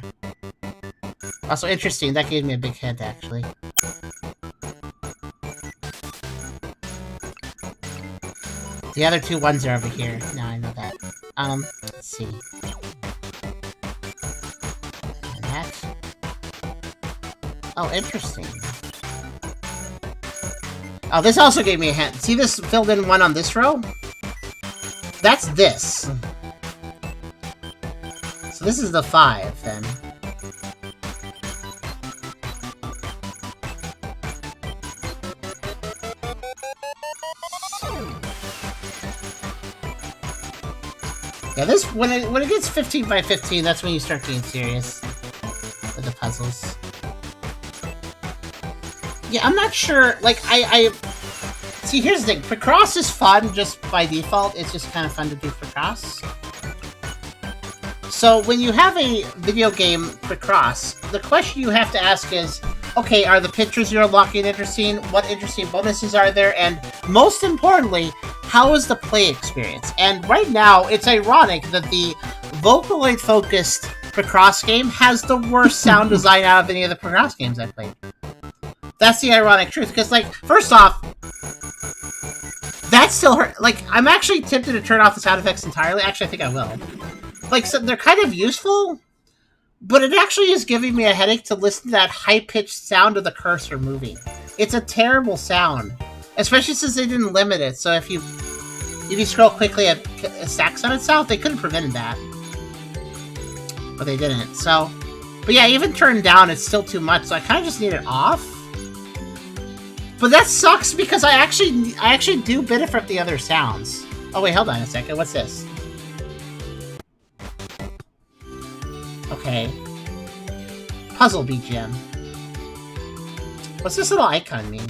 Also interesting, that gave me a big hint, actually. The other two ones are over here. Now I know that. Let's see. And that. Oh, interesting. Oh, this also gave me a hint. See this filled in one on this row? That's this. So this is the 5, then. Yeah, this when it gets 15 by 15, that's when you start getting serious with the puzzles. Yeah, I'm not sure. Like, I see. Here's the thing: Picross is fun just by default. It's just kind of fun to do Picross. So when you have a video game Picross, the question you have to ask is, okay, are the pictures you're unlocking interesting? What interesting bonuses are there? And most importantly, how is the play experience? And right now, it's ironic that the Vocaloid-focused Picross game has the worst sound design out of any of the Picross games I've played. That's the ironic truth, because, like, first off, that still hurt. Like, I'm actually tempted to turn off the sound effects entirely. Actually, I think I will. Like, so they're kind of useful, but it actually is giving me a headache to listen to that high-pitched sound of the cursor moving. It's a terrible sound. Especially since they didn't limit it, so if you scroll quickly, it stacks on itself. They could have prevented that, but they didn't. So, but yeah, even turned down, it's still too much. So I kind of just need it off. But that sucks because I actually do benefit from the other sounds. Oh wait, hold on a second. What's this? Okay, puzzle BGM. What's this little icon mean?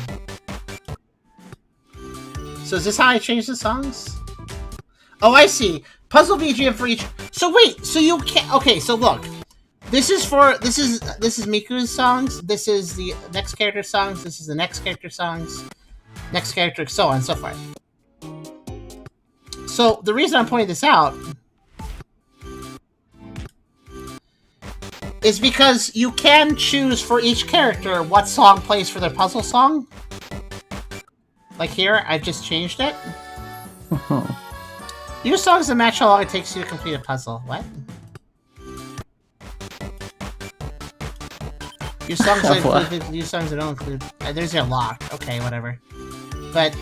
So is this how I change the songs? Oh, I see. Puzzle BGM for each. So wait, so you can't. Okay, so look, this is Miku's songs. This is the next character songs. This is the next character songs. Next character, so on and so forth. So the reason I'm pointing this out is because you can choose for each character what song plays for their puzzle song. Like here, I've just changed it. Use songs that match how long it takes you to complete a puzzle. What? Use songs that include. Use songs that don't include. There's your lock. Okay, whatever. But.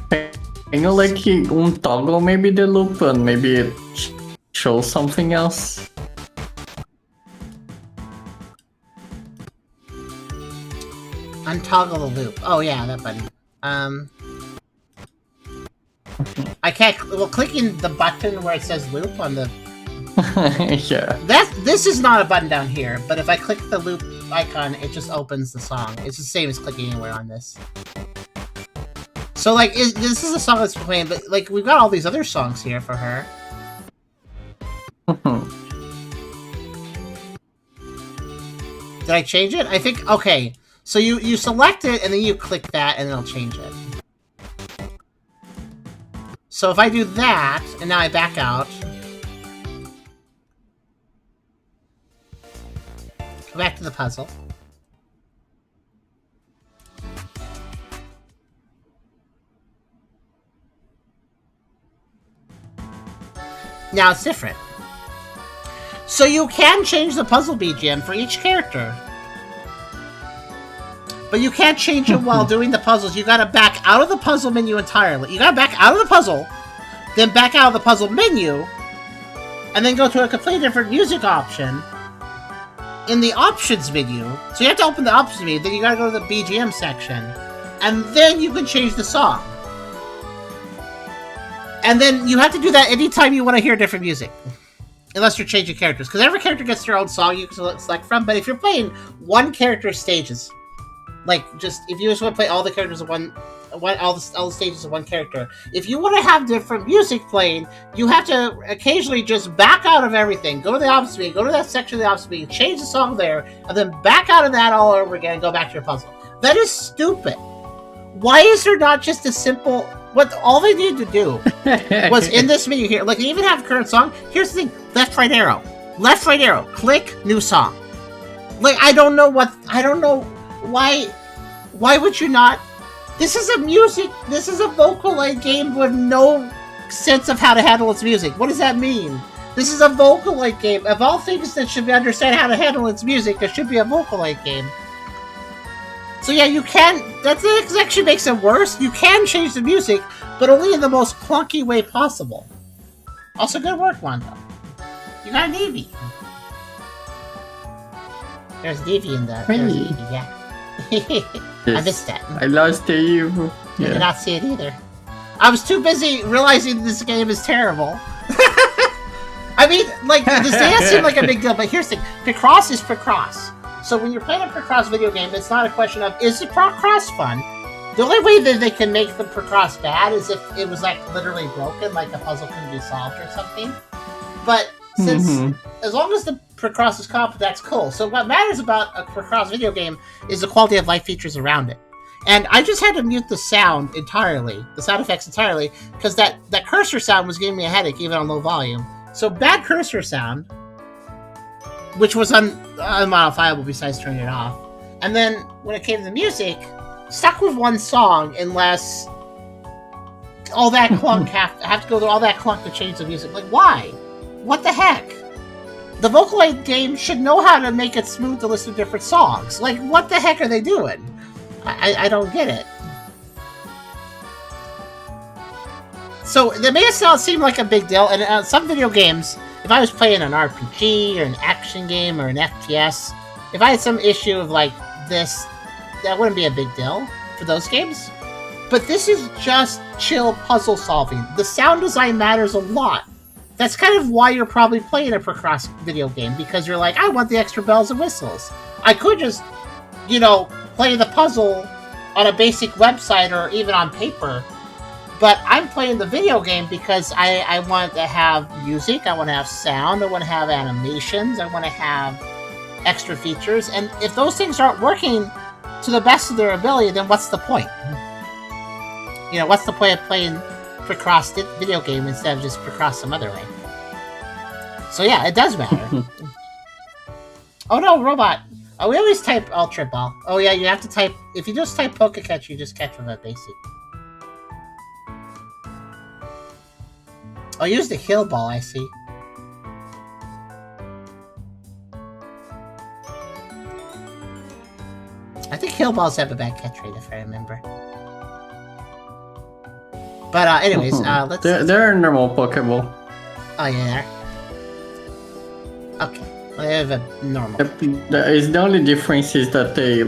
Can you like untoggle maybe the loop and maybe it shows something else? Untoggle the loop. Oh yeah, that button. I can't. Well, clicking the button where it says loop on the. Yeah. This is not a button down here, but if I click the loop icon, it just opens the song. It's the same as clicking anywhere on this. So like, this is a song that's playing, but like we've got all these other songs here for her. Did I change it? I think okay. So you select it, and then you click that, and it'll change it. So if I do that, and now I back out. Go back to the puzzle. Now it's different. So you can change the puzzle BGM for each character. But you can't change it while doing the puzzles. You gotta back out of the puzzle menu entirely. You gotta back out of the puzzle, then back out of the puzzle menu, and then go to a completely different music option in the options menu. So you have to open the options menu, then you gotta go to the BGM section, and then you can change the song. And then you have to do that anytime you want to hear different music. Unless you're changing characters. Because every character gets their own song you can select from, but if you're playing one character stages, like, just, if you just want to play all the characters of all the stages of one character, if you want to have different music playing, you have to occasionally just back out of everything, go to the opposite menu, go to that section of the opposite menu, change the song there, and then back out of that all over again and go back to your puzzle. That is stupid. Why is there not just a simple... What all they needed to do was in this menu here, like, they even have current song. Here's the thing, left, right arrow, click, new song. Like, I don't know why Why would you not? This is a Vocaloid game with no sense of how to handle its music. What does that mean? This is a Vocaloid game. Of all things that should understand how to handle its music, it should be a Vocaloid game. So yeah, you can... That actually makes it worse. You can change the music, but only in the most clunky way possible. Also, good work, Wanda. You got a Davy. There's Davy in the... Really? Davy, yeah. I missed that. I lost to you. I did not see it either. I was too busy realizing this game is terrible. I mean, like, this dance seemed like a big deal, but here's the thing. Picross is Picross. So when you're playing a Picross video game, it's not a question of, is the Picross fun? The only way that they can make the Picross bad is if it was, like, literally broken, like a puzzle couldn't be solved or something. But since, as long as the Picross is competent, that's cool. So what matters about a Picross video game is the quality of life features around it. And I just had to mute the sound entirely, the sound effects entirely, because that cursor sound was giving me a headache even on low volume. So bad cursor sound, which was unmodifiable besides turning it off. And then when it came to the music, stuck with one song unless all that clunk have to go through all that clunk to change the music. Like, why? What the heck? The Vocaloid game should know how to make it smooth to listen to different songs. Like, what the heck are they doing? I don't get it. So, it may not seem like a big deal, and some video games, if I was playing an RPG, or an action game, or an FPS, if I had some issue of, like, this, that wouldn't be a big deal for those games. But this is just chill puzzle solving. The sound design matters a lot. That's kind of why you're probably playing a Picross video game, because you're like, I want the extra bells and whistles. I could just, play the puzzle on a basic website or even on paper, but I'm playing the video game because I want to have music, I want to have sound, I want to have animations, I want to have extra features, and if those things aren't working to the best of their ability, then what's the point? What's the point of playing Picross video game instead of just Picross some other way? So yeah, it does matter. Oh no, robot! Oh, we always type Ultra Ball. Oh yeah, you have to type... If you just type Pokecatch, you just catch with a basic. Oh, use the Heal Ball, I see. I think Heal Balls have a bad catch rate, if I remember. But anyways, let's... They're a normal Pokeball. Oh, yeah. Okay. I have a normal. The only difference is that they,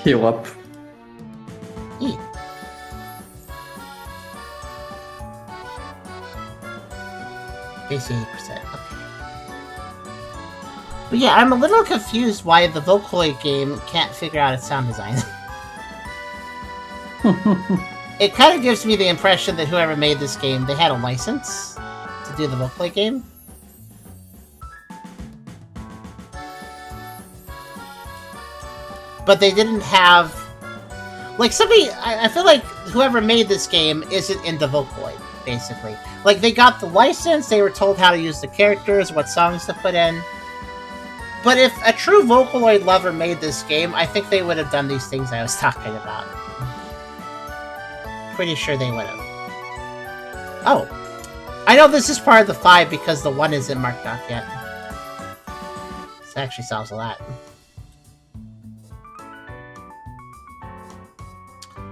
heal up. Base 80%, okay. But yeah, I'm a little confused why the Vocaloid game can't figure out its sound design. It kind of gives me the impression that whoever made this game, they had a license to do the Vocaloid game. But they didn't have... I feel like whoever made this game isn't into Vocaloid, basically. Like, they got the license, they were told how to use the characters, what songs to put in. But if a true Vocaloid lover made this game, I think they would have done these things I was talking about. Pretty sure they would have. Oh. I know this is part of the 5 because the 1 isn't marked off yet. This actually solves a lot.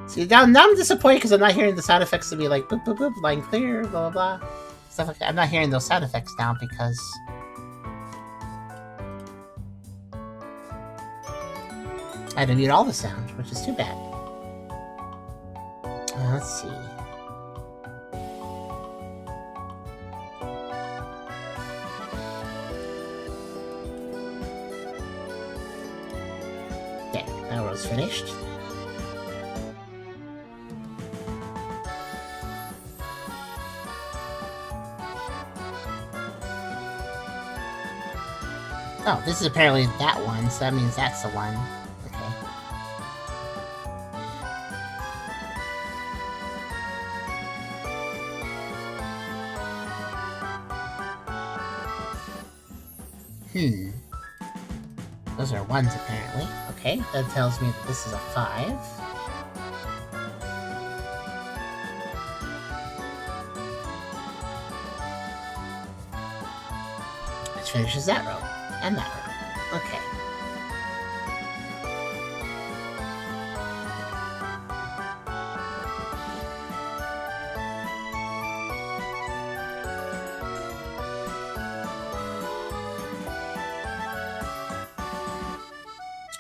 See, now I'm disappointed because I'm not hearing the sound effects to be like boop boop boop, line clear, blah blah blah. Stuff like that. I'm not hearing those sound effects now because I had to mute all the sound, which is too bad. Let's see. There, that was finished. Oh, this is apparently that one, so that means that's the one. Okay. Those are 1s, apparently. Okay, that tells me that this is a 5. Which finishes that row. And that row. Okay.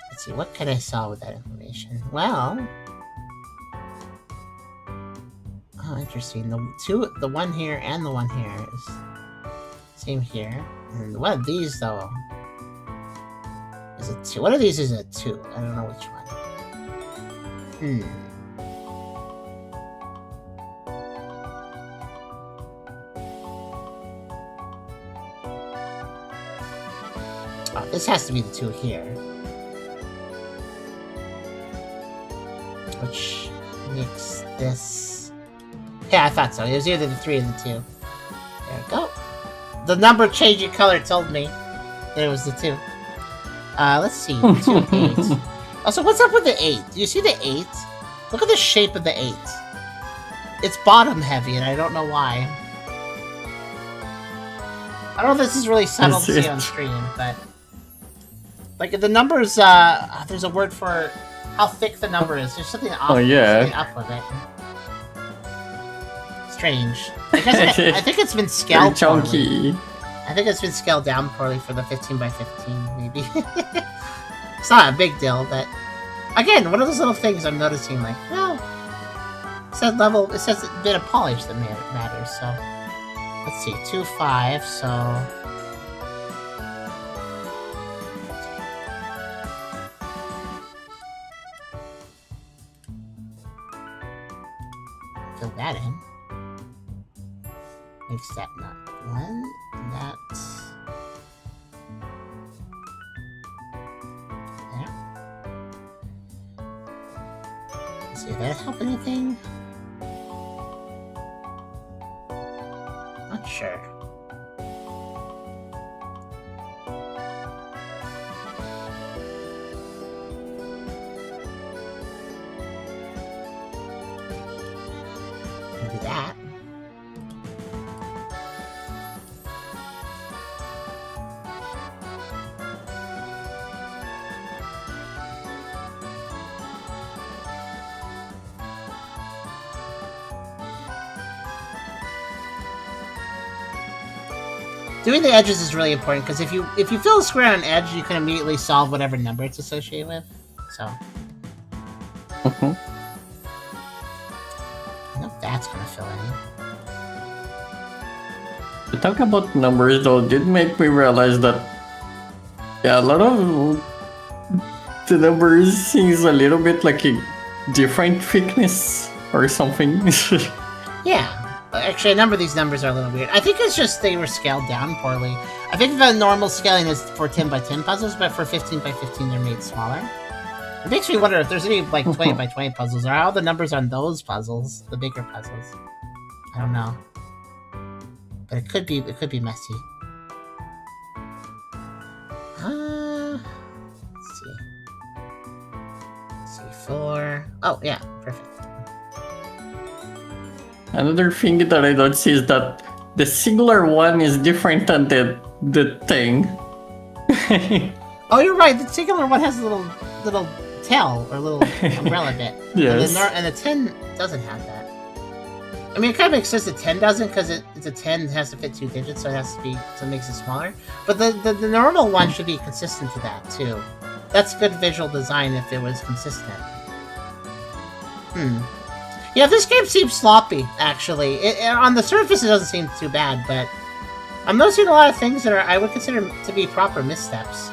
Let's see, what can I solve with that information? Well... Oh, interesting. The one here and the one here is... Same here. And one of these, though, is a 2. One of these is a 2. I don't know which one. Oh, this has to be the 2 here. Which makes this... Yeah, I thought so. It was either the 3 or the 2. There we go. The number changing color told me that it was the 2. Let's see. 2 8. Also, what's up with the 8? Do you see the 8? Look at the shape of the 8. It's bottom heavy, and I don't know why. I don't know if this is really subtle to see on stream, but... Like, the numbers, there's a word for how thick the number is. There's something off, something up with it. Strange. I think it's been scaled chunky. Poorly. I think it's been scaled down poorly for the 15 by 15, maybe. It's not a big deal, but again, one of those little things I'm noticing. Like, well, it says level. It says a bit of polish that matters. So let's see, 2 5. So fill that in. Makes that not 1, and that's... There. Let's see, did that help anything? Not sure. Maybe that. Doing the edges is really important, because if you fill a square on an edge, you can immediately solve whatever number it's associated with. So. I know that's gonna fill in. To talk about numbers, though, did make me realize that, yeah, a lot of the numbers seems a little bit like a different thickness or something. Yeah. Actually, a number of these numbers are a little weird. I think it's just they were scaled down poorly. I think the normal scaling is for 10 by 10 puzzles, but for 15 by 15 they're made smaller. It makes me wonder if there's any like 20 by 20 puzzles, or how the numbers on those puzzles, the bigger puzzles. I don't know. But it could be messy. Let's see. C4. Oh, yeah, perfect. Another thing that I don't see is that the singular one is different than the thing. Oh, you're right. The singular one has a little tail or little umbrella bit. Yes. And the 10 doesn't have that. I mean, it kind of makes sense the 10 doesn't, because it's a 10, it has to fit 2 digits, so it makes it smaller. But the normal one should be consistent to that too. That's good visual design if it was consistent. Yeah, this game seems sloppy, actually. On the surface, it doesn't seem too bad, but I'm noticing a lot of things that I would consider to be proper missteps.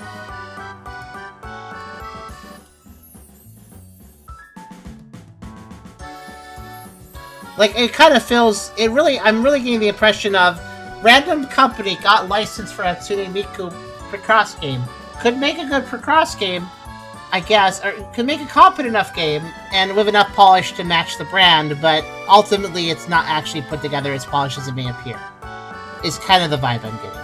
Like, it kind of feels... I'm really getting the impression of random company got licensed for Hatsune Miku Precross game. Could make a good Precross game, I guess, or could make a competent enough game and with enough polish to match the brand, but ultimately it's not actually put together as polished as it may appear. Is kind of the vibe I'm getting.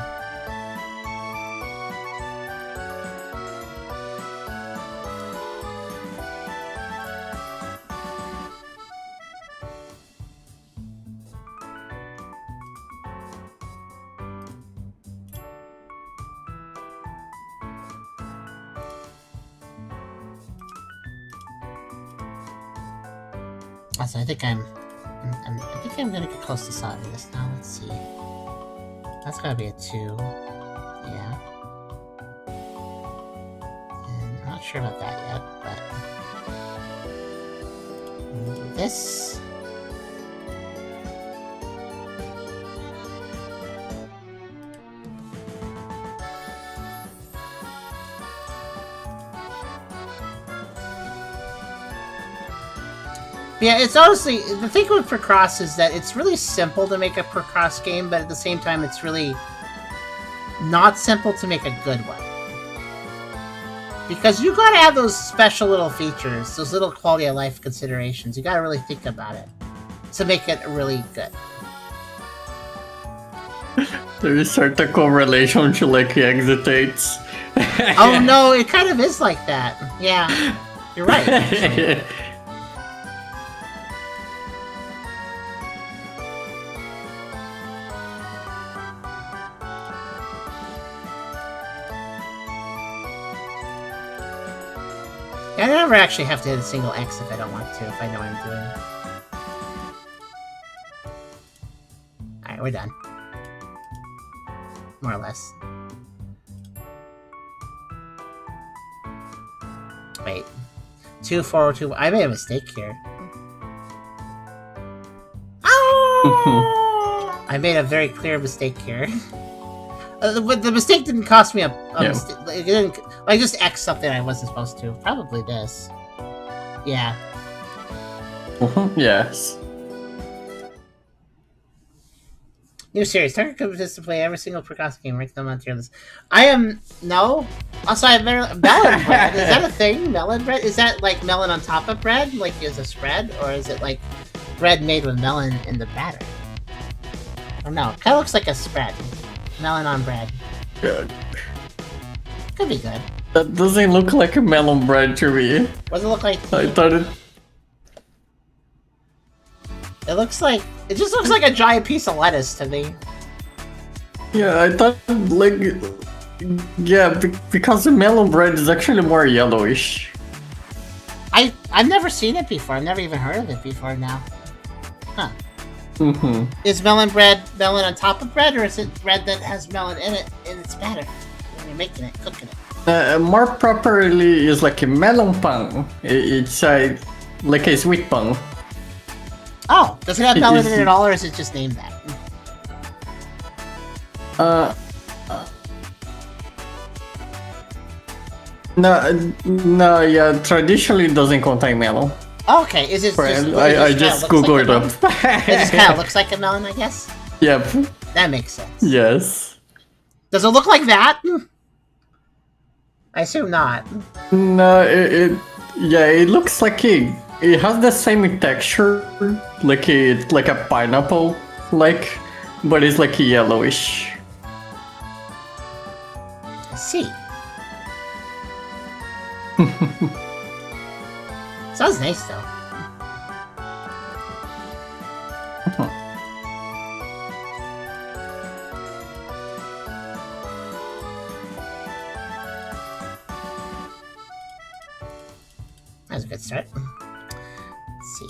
So I think I'm gonna get close to solving this now. Let's see. That's gotta be a 2. Yeah. And I'm not sure about that yet, but this. Yeah, it's honestly, the thing with Procross is that it's really simple to make a Procross game, but at the same time, it's really not simple to make a good one. Because you gotta have those special little features, those little quality of life considerations. You gotta really think about it to make it really good. There is certain correlation to like exit dates. Oh no, it kind of is like that. Yeah, you're right. Actually. I never actually have to hit a single X if I don't want to, if I know what I'm doing. Alright, we're done. More or less. Wait. 2, 4, 2... I made a mistake here. Oh! I made a very clear mistake here. The mistake didn't cost me a mistake. It didn't... I just X something I wasn't supposed to. Probably this. Yeah. Yes. New series. Target companies to play every single Procross game. Rank them on tier list. I am... No? Also, I have melon bread. Is that a thing? Melon bread? Is that like melon on top of bread? Like is a spread? Or is it like bread made with melon in the batter? I don't know. It kind of looks like a spread. Melon on bread. Good. Could be good. That doesn't look like a melon bread to me. What does it look like? I thought it... It looks like... It just looks like a giant piece of lettuce to me. Yeah, I thought like... Yeah, because the melon bread is actually more yellowish. I've never seen it before. I've never even heard of it before now. Huh. Mm-hmm. Is melon bread melon on top of bread, or is it bread that has melon in it in its batter when you're making it, cooking it? More properly is like a melon pan. It's like a sweet pan. Oh, does it have melon in it at all, or is it just named that? No, yeah, traditionally it doesn't contain melon. Oh, okay, is it just... I just googled it up. It just kind of looks like a melon, I guess? Yep. That makes sense. Yes. Does it look like that? I assume not. No, it looks like it has the same texture, like a pineapple, but it's like yellowish. I see. Sounds nice though. That's a good start. Let's see.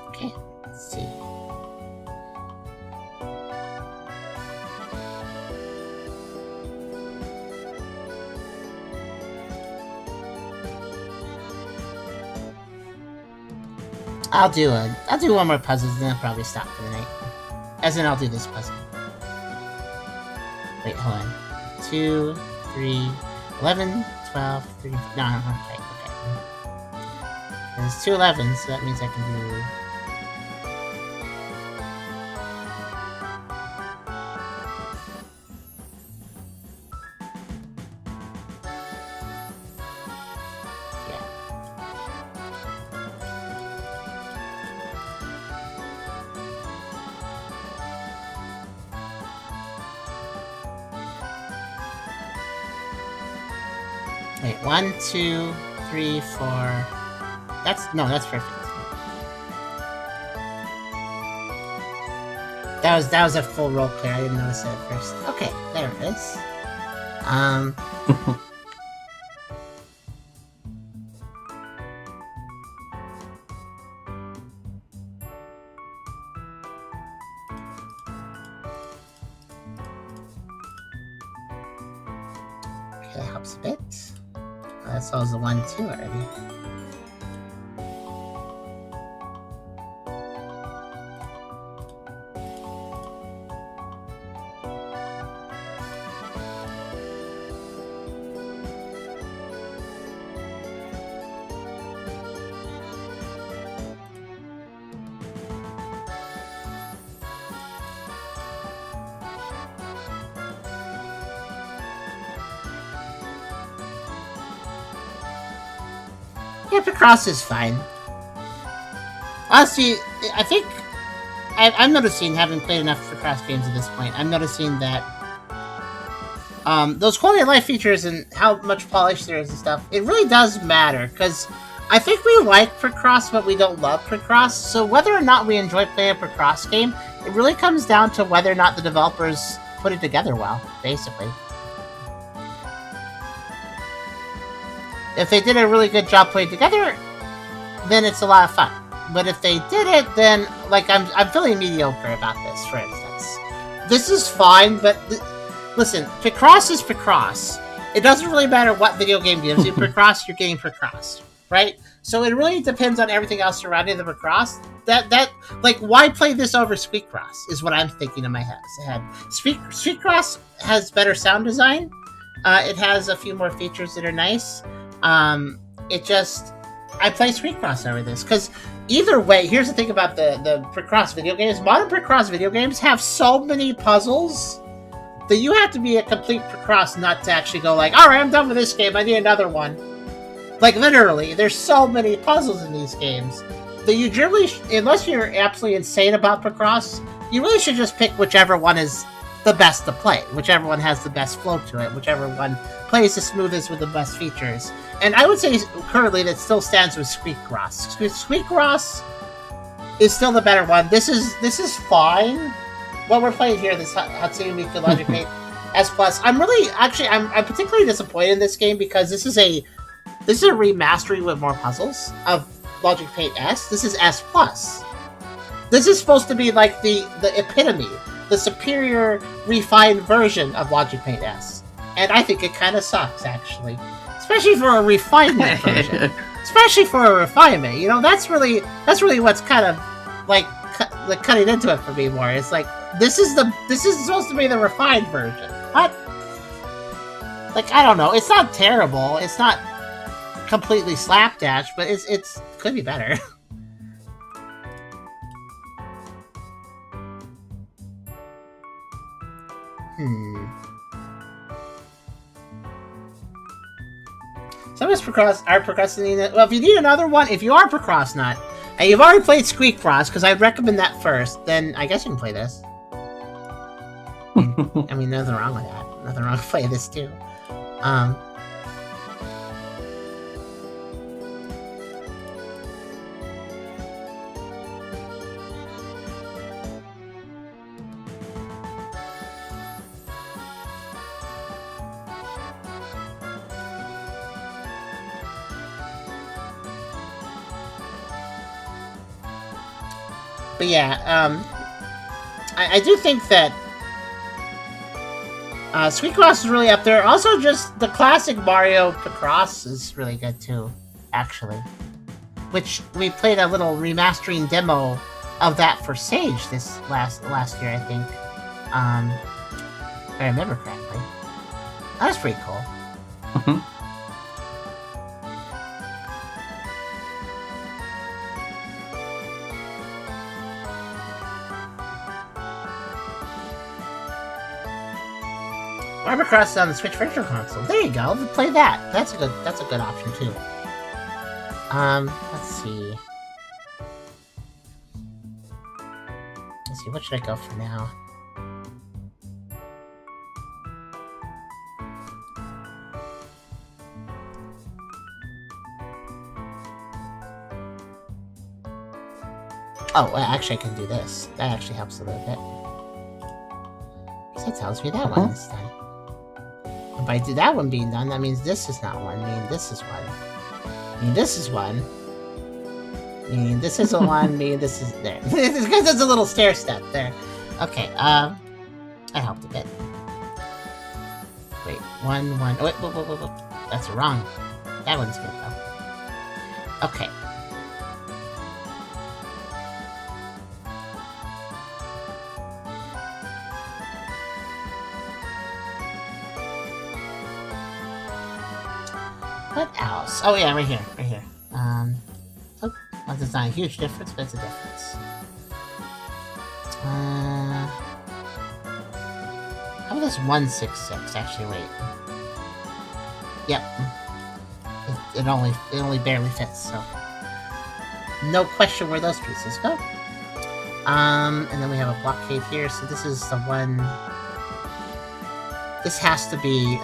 Okay, let's see. I'll do one more puzzle, and then I'll probably stop for the night. As in, I'll do this puzzle. Wait, hold on. 2, 3, 11, 12, 13... No, okay. There's 2 11s, so that means I can do... Wait, 1, 2, 3, 4. That's perfect. That was a full role clear. I didn't notice it at first. Okay, there it is. Okay, that helps a bit. That solves the 1, 2 already. Yeah, Picross is fine. Honestly, I think I'm noticing, having played enough Picross games at this point, I'm noticing that those quality of life features and how much polish there is and stuff, it really does matter, because I think we like Picross, but we don't love Picross, so whether or not we enjoy playing a Picross game, it really comes down to whether or not the developers put it together well, basically. If they did a really good job putting it together, then it's a lot of fun. But if they did it, then, like, I'm feeling mediocre about this, for instance. This is fine, but listen, Picross is Picross. It doesn't really matter what video game gives you Picross, you're getting Picross, right? So it really depends on everything else surrounding the Picross. That like, why play this over Squeakcross is what I'm thinking in my head. Squeakcross has better sound design. It has a few more features that are nice. I play Squeakcross over this, because either way, here's the thing about the Picross video games. Modern Picross video games have so many puzzles that you have to be a complete Picross nut to actually go like, alright, I'm done with this game, I need another one. Like, literally, there's so many puzzles in these games that you generally, unless you're absolutely insane about Picross, you really should just pick whichever one is the best to play, whichever one has the best flow to it, whichever one plays the smoothest with the best features. And I would say currently that still stands with Squeakcross. Squeakcross is still the better one. This is fine. What we're playing here, this Hatsune Miku Logic Paint S+. I'm particularly disappointed in this game because this is a remastering with more puzzles of Logic Paint S. This is S+. This is supposed to be like the epitome, the superior, refined version of Logic Paint S. And I think it kind of sucks, actually. Especially for a refinement version. Especially for a refinement. You know, that's really what's kind of, like cutting into it for me more. It's like, this is supposed to be the refined version. What? Like, I don't know. It's not terrible. It's not completely slapdash, but it's could be better. Some of us are procrastinating. Well, if you need another one, if you are procrastinating, and you've already played Squeakcross, because I'd recommend that first, then I guess you can play this. I mean, nothing wrong with that. Nothing wrong with playing this too. But yeah, I do think that Squeakcross is really up there. Also, just the classic Mario Picross is really good too, actually. Which we played a little remastering demo of that for Sage this last year, I think. If I remember correctly. That was pretty cool. Mm-hmm. Mario Cross is on the Switch Virtual Console. There you go. Play that. That's a good option too. Let's see. What should I go for now? Oh, well, actually I can do this. That actually helps a little bit. Because that tells me that one is done. If I do that one being done, that means this is not one, meaning this is one. Meaning this is one. Meaning this is a one, meaning this is there. Because there's a little stair step there. Okay, I helped a bit. Wait, one. Oh, wait. That's wrong. That one's good, though. Okay. What else? Oh, yeah, right here. Oh, well, it's not a huge difference, but it's a difference. How about this 166? Actually, wait. Yep. It only barely fits, so no question where those pieces go. And then we have a blockade here. So this is the one. This has to be.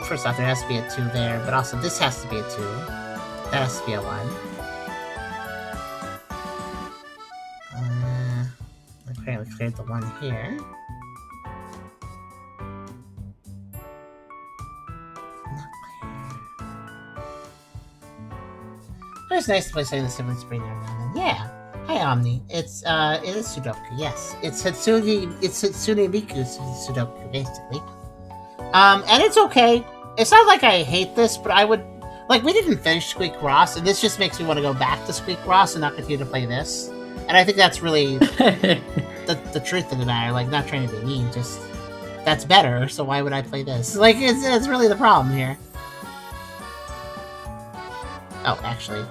First off, there has to be a 2 there, but also this has to be a 2. That has to be a 1. Apparently cleared the 1 here. It's nice to play something that's similar to Spring every now and then. Yeah. Hi, Omni. It is Sudoku. Yes, it's Hatsune Miku Sudoku, basically. And it's okay. It's not like I hate this, but I would like we didn't finish Squeak Ross, and this just makes me want to go back to Squeak Ross and not continue to play this. And I think that's really the truth of the matter. Like, not trying to be mean, just that's better. So why would I play this? Like, it's really the problem here. Oh, actually,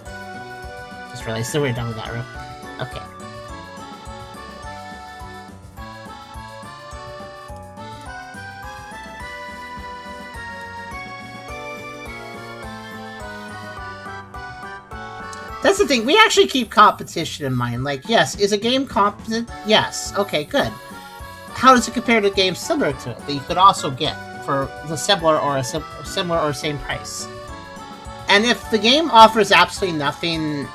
just realized that we're done with that room. Okay. That's the thing. We actually keep competition in mind. Like, yes, is a game competent? Yes. Okay, good. How does it compare to games similar to it that you could also get for the similar or same price? And if the game offers absolutely nothing,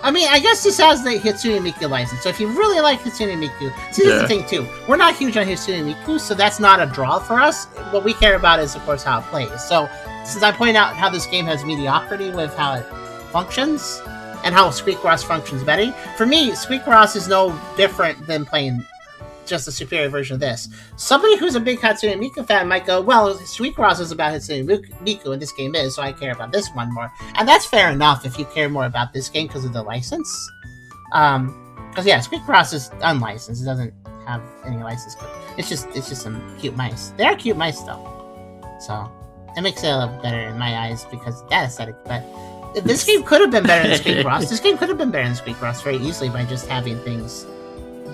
I mean, I guess this has the Hatsune Miku license. So if you really like Hatsune Miku, see, here's the thing too. We're not huge on Hatsune Miku, so that's not a draw for us. What we care about is, of course, how it plays. So since I point out how this game has mediocrity with how it functions, and how Squeak Ross functions better, for me, Squeak Ross is no different than playing just a superior version of this. Somebody who's a big Hatsune Miku fan might go, well, Squeak Ross is about Hatsune Miku, and this game is, so I care about this one more. And that's fair enough if you care more about this game because of the license. Because, yeah, Squeak Ross is unlicensed. It doesn't have any license. It's just some cute mice. They are cute mice, though. So, it makes it a little better in my eyes because of that aesthetic, but this game could have been better than Squeak Ross. This game could have been better than Squeak Ross very easily by just having things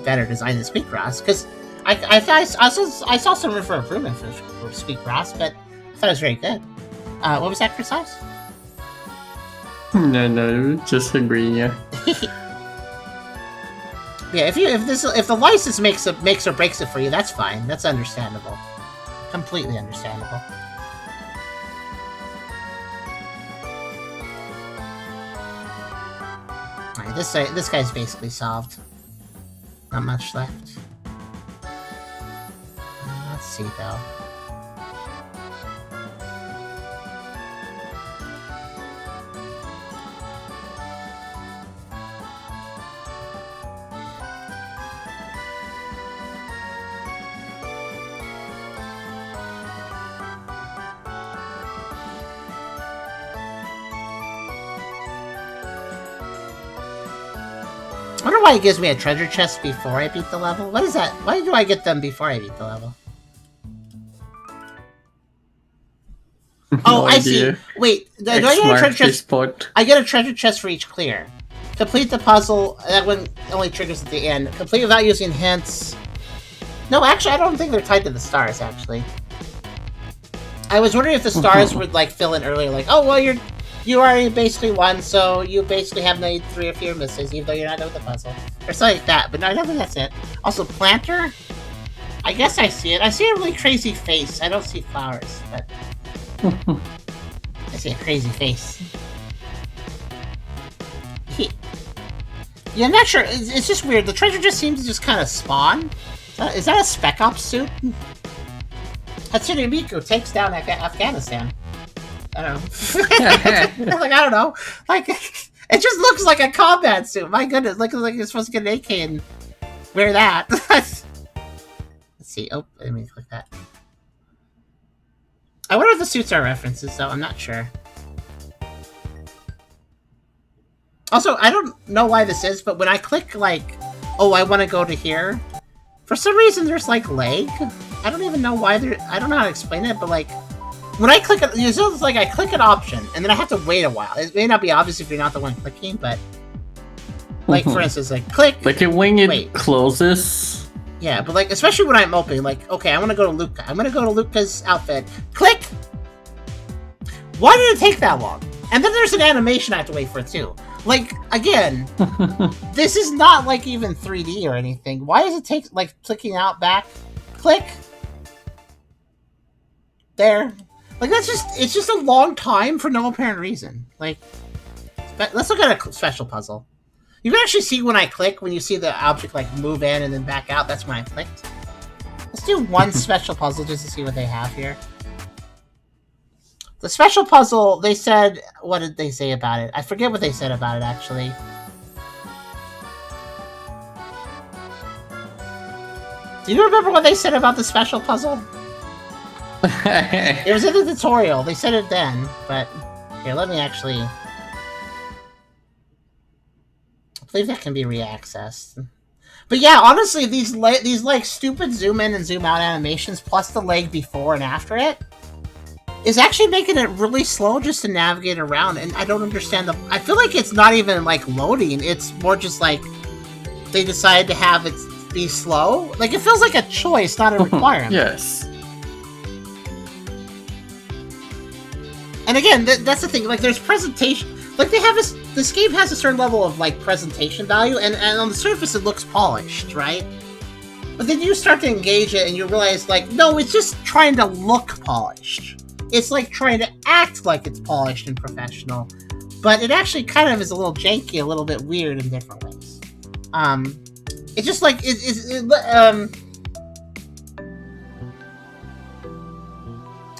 better designed than Squeak Ross. Because I saw some room for improvement for Squeak Ross, but I thought it was very good. What was that, Chris House? No, just agreeing. Yeah. Yeah, if the license makes or breaks it for you, that's fine. That's understandable. Completely understandable. This guy's basically solved. Not much left. Let's see, though. I wonder why it gives me a treasure chest before I beat the level. What is that? Why do I get them before I beat the level? Oh, I see. Wait, do I get a treasure chest? I get a treasure chest for each clear. Complete the puzzle. That one only triggers at the end. Complete without using hints. No, actually, I don't think they're tied to the stars, actually. I was wondering if the stars would, like, fill in earlier, like, oh, well, you already basically won, so you basically have no 3 or 4 misses, even though you're not done with the puzzle. Or something like that, but no, I don't think that's it. Also, Planter? I guess I see it. I see a really crazy face. I don't see flowers, but... I see a crazy face. Yeah, I'm not sure. It's just weird. The treasure just seems to just kind of spawn. Is that a Spec Ops suit? Hatsune Miku takes down Afghanistan. I don't know. Like, I don't know. Like, it just looks like a combat suit. My goodness. Like you're supposed to get an AK and wear that. Let's see. Oh, let me click that. I wonder if the suits are references, though. I'm not sure. Also, I don't know why this is, but when I click, like, oh, I want to go to here, for some reason there's, like, lag. I don't even know why there... I don't know how to explain it, but, like, when I click it, it's like I click an option, and then I have to wait a while. It may not be obvious if you're not the one clicking, but... Like, for instance, like, click... Like, when it closes... Yeah, but, like, especially when I'm opening, like, okay, I want to go to Luca. I'm going to go to Luca's outfit. Click! Why did it take that long? And then there's an animation I have to wait for, too. Like, again, this is not, like, even 3D or anything. Why does it take, like, clicking out back? Click! There. Like, that's just, it's just a long time for no apparent reason. Like, let's look at a special puzzle. You can actually see when I click, when you see the object, like, move in and then back out, that's when I clicked. Let's do one special puzzle just to see what they have here. The special puzzle, they said... What did they say about it? I forget what they said about it, actually. Do you remember what they said about the special puzzle? It was in the tutorial. They said it then, but... Here, let me actually... I believe that can be re-accessed. But yeah, honestly, these like, stupid zoom-in and zoom-out animations, plus the lag before and after it, is actually making it really slow just to navigate around, and I don't understand the... I feel like it's not even, like, loading. It's more just, like, they decided to have it be slow. Like, it feels like a choice, not a requirement. Yes. And again, that's the thing. Like, there's presentation... Like, they have this game has a certain level of, like, presentation value, and on the surface it looks polished, right? But then you start to engage it, and you realize, like, no, it's just trying to look polished. It's like trying to act like it's polished and professional, but it actually kind of is a little janky, a little bit weird in different ways. It's just like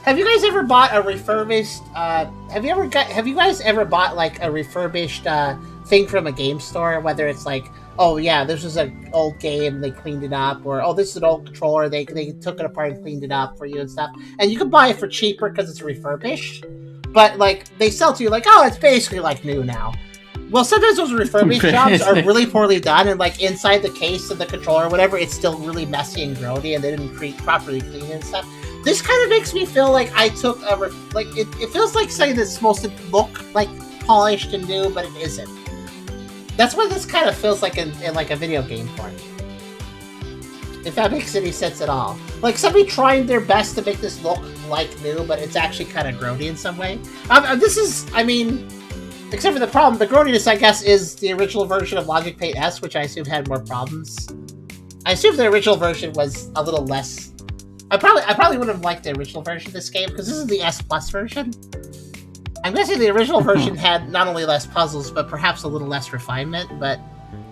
Have you guys ever bought a refurbished? Have you guys ever bought like a refurbished thing from a game store? Whether it's like, oh yeah, this was an old game, they cleaned it up, or oh, this is an old controller, they took it apart and cleaned it up for you and stuff. And you can buy it for cheaper because it's refurbished, but like they sell to you like, oh, it's basically like new now. Well, sometimes those refurbished jobs are really poorly done, and like inside the case of the controller or whatever, it's still really messy and grody, and they didn't properly clean it and stuff. This kind of makes me feel like I took a it feels like something that's supposed to look like polished and new, but it isn't. That's what this kind of feels like in like a video game form. If that makes any sense at all. Like somebody trying their best to make this look like new, but it's actually kind of grody in some way. This is, I mean, except for the problem, the grodiness, I guess, is the original version of Logic Paint S, which I assume had more problems. I assume the original version was a little less... I probably would have liked the original version of this game, because this is the S Plus version. I'm guessing the original version had not only less puzzles, but perhaps a little less refinement, but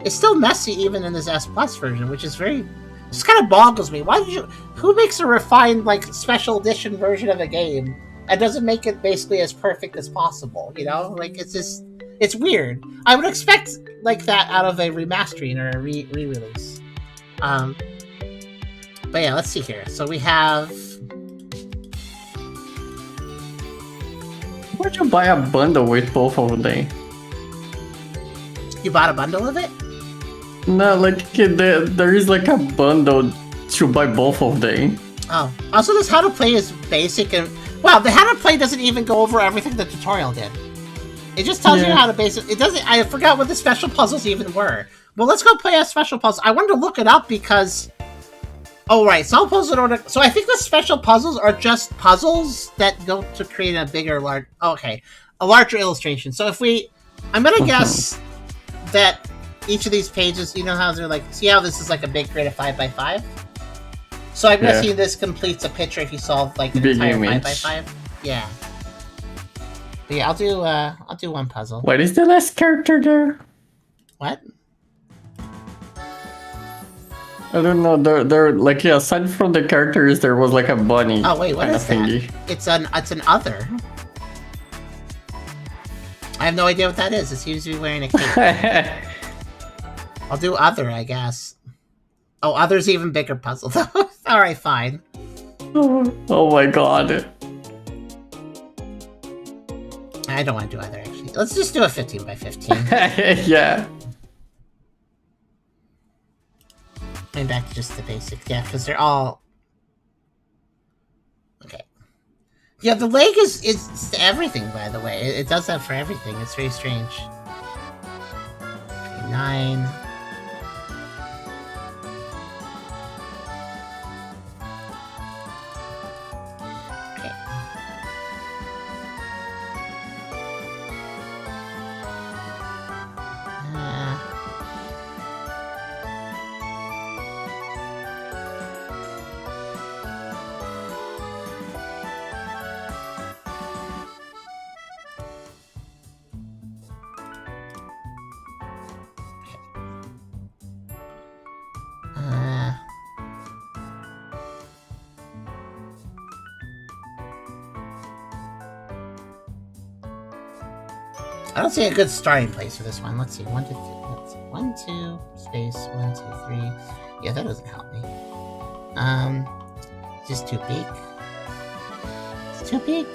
it's still messy even in this S Plus version, which is very... Just kind of boggles me. Why did you... Who makes a refined, like, special edition version of a game and doesn't make it basically as perfect as possible, you know? Like, it's just... It's weird. I would expect, like, that out of a remastering or a re-release. But yeah, let's see here. So we have... Where'd you buy a bundle with both of them? You bought a bundle of it? No, like, there is like a bundle to buy both of them. Oh. Also, this How to Play is basic and... Wow, the How to Play doesn't even go over everything the tutorial did. It just tells you how to basic... It doesn't... I forgot what the special puzzles even were. Well, let's go play a special puzzle. I wanted to look it up because... Oh, right. So I'll pose in order... So I think the special puzzles are just puzzles that go to create a bigger, large... Okay. A larger illustration. So if we... I'm gonna guess that each of these pages, you know how they're like... See how this is like a big grid of 5x5? So I'm guessing this completes a picture if you solve like an big entire image. 5x5. Yeah. But yeah, I'll do one puzzle. What is the last character there? What? I don't know. There, like, yeah, aside from the characters, there was like a bunny. Oh wait, what kind is of that? thingy. It's an other. I have no idea what that is. It seems to be wearing a cape. I'll do other, I guess. Oh, other's even bigger puzzle though. Alright, fine. Oh my god. I don't want to do other, actually. Let's just do a 15 by 15. Yeah. Going back to just the basics. Yeah, because they're all... Okay. Yeah, the leg is everything, by the way. It does that for everything. It's very strange. Okay, 9... I don't see a good starting place for this one. Let's see. 1, 2, 3. Let's see. 1, 2, space, 1, 2, 3. Yeah, that doesn't help me. Just too big. It's too big.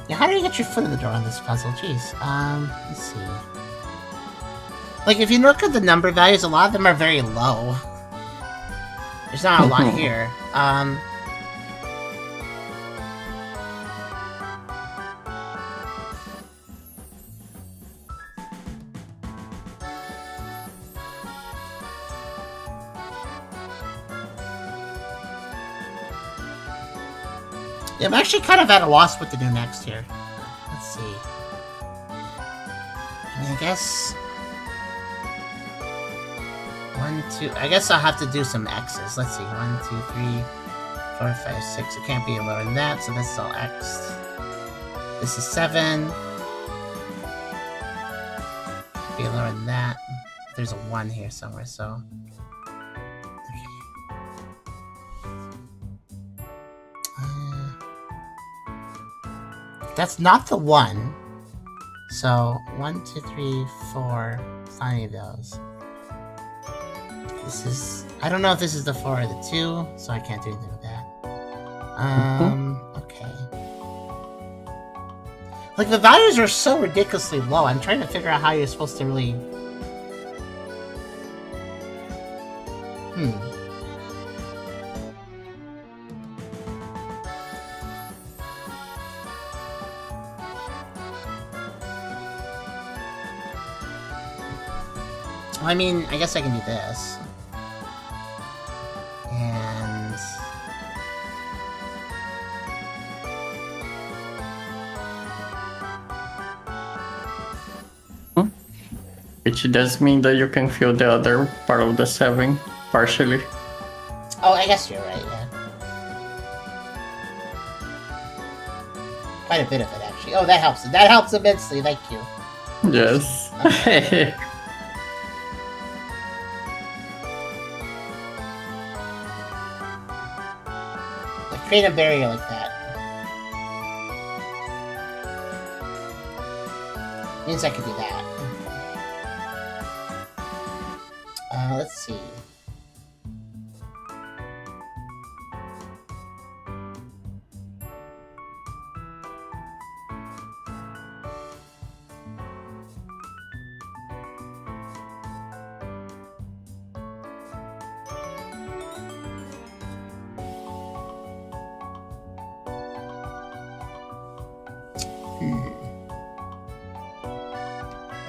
Yeah, how do you get your foot in the door on this puzzle? Jeez. Let's see. Like, if you look at the number values, a lot of them are very low. There's not a lot here. Yeah, I'm actually kind of at a loss what to do next here. Let's see. I mean, I guess... 1, 2... I guess I'll have to do some X's. Let's see. 1, 2, 3, 4, 5, 6. It can't be lower than that, so this is all X. This is 7. Can't be lower than that. There's a 1 here somewhere, so... That's not the 1. So, 1, 2, 3, 4. It's not any of those. This is... I don't know if this is the 4 or the 2, so I can't do anything with that. Okay. Like, the values are so ridiculously low. I'm trying to figure out how you're supposed to really... Well, I mean, I guess I can do this. And... Which does mean that you can feel the other part of the 7, partially. Oh, I guess you're right, yeah. Quite a bit of it, actually. Oh, that helps. That helps immensely, thank you. Yes. Okay. Create a barrier like that. Means I can do that. Let's see.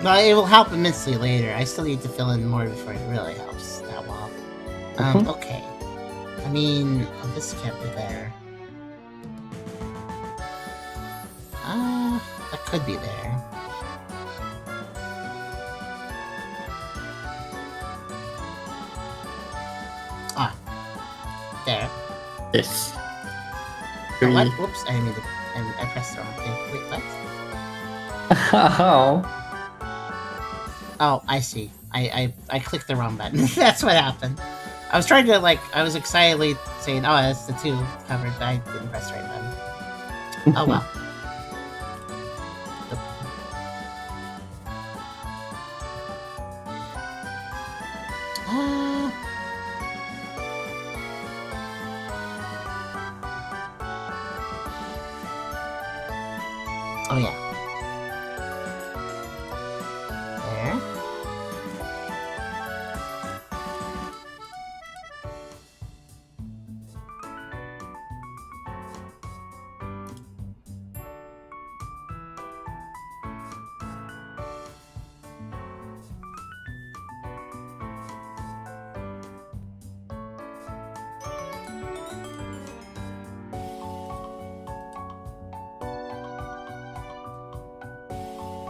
No, it will help immensely later. I still need to fill in more before it really helps that well. Okay. I mean, this can't be there. That could be there. Ah. There. Yes. What? Whoops! I pressed the wrong thing. Wait, what? Oh. Oh, I see. I clicked the wrong button. That's what happened. I was trying to I was excitedly saying, "Oh, that's the 2 covered," but I didn't press the right button. Oh well. Oh yeah. There.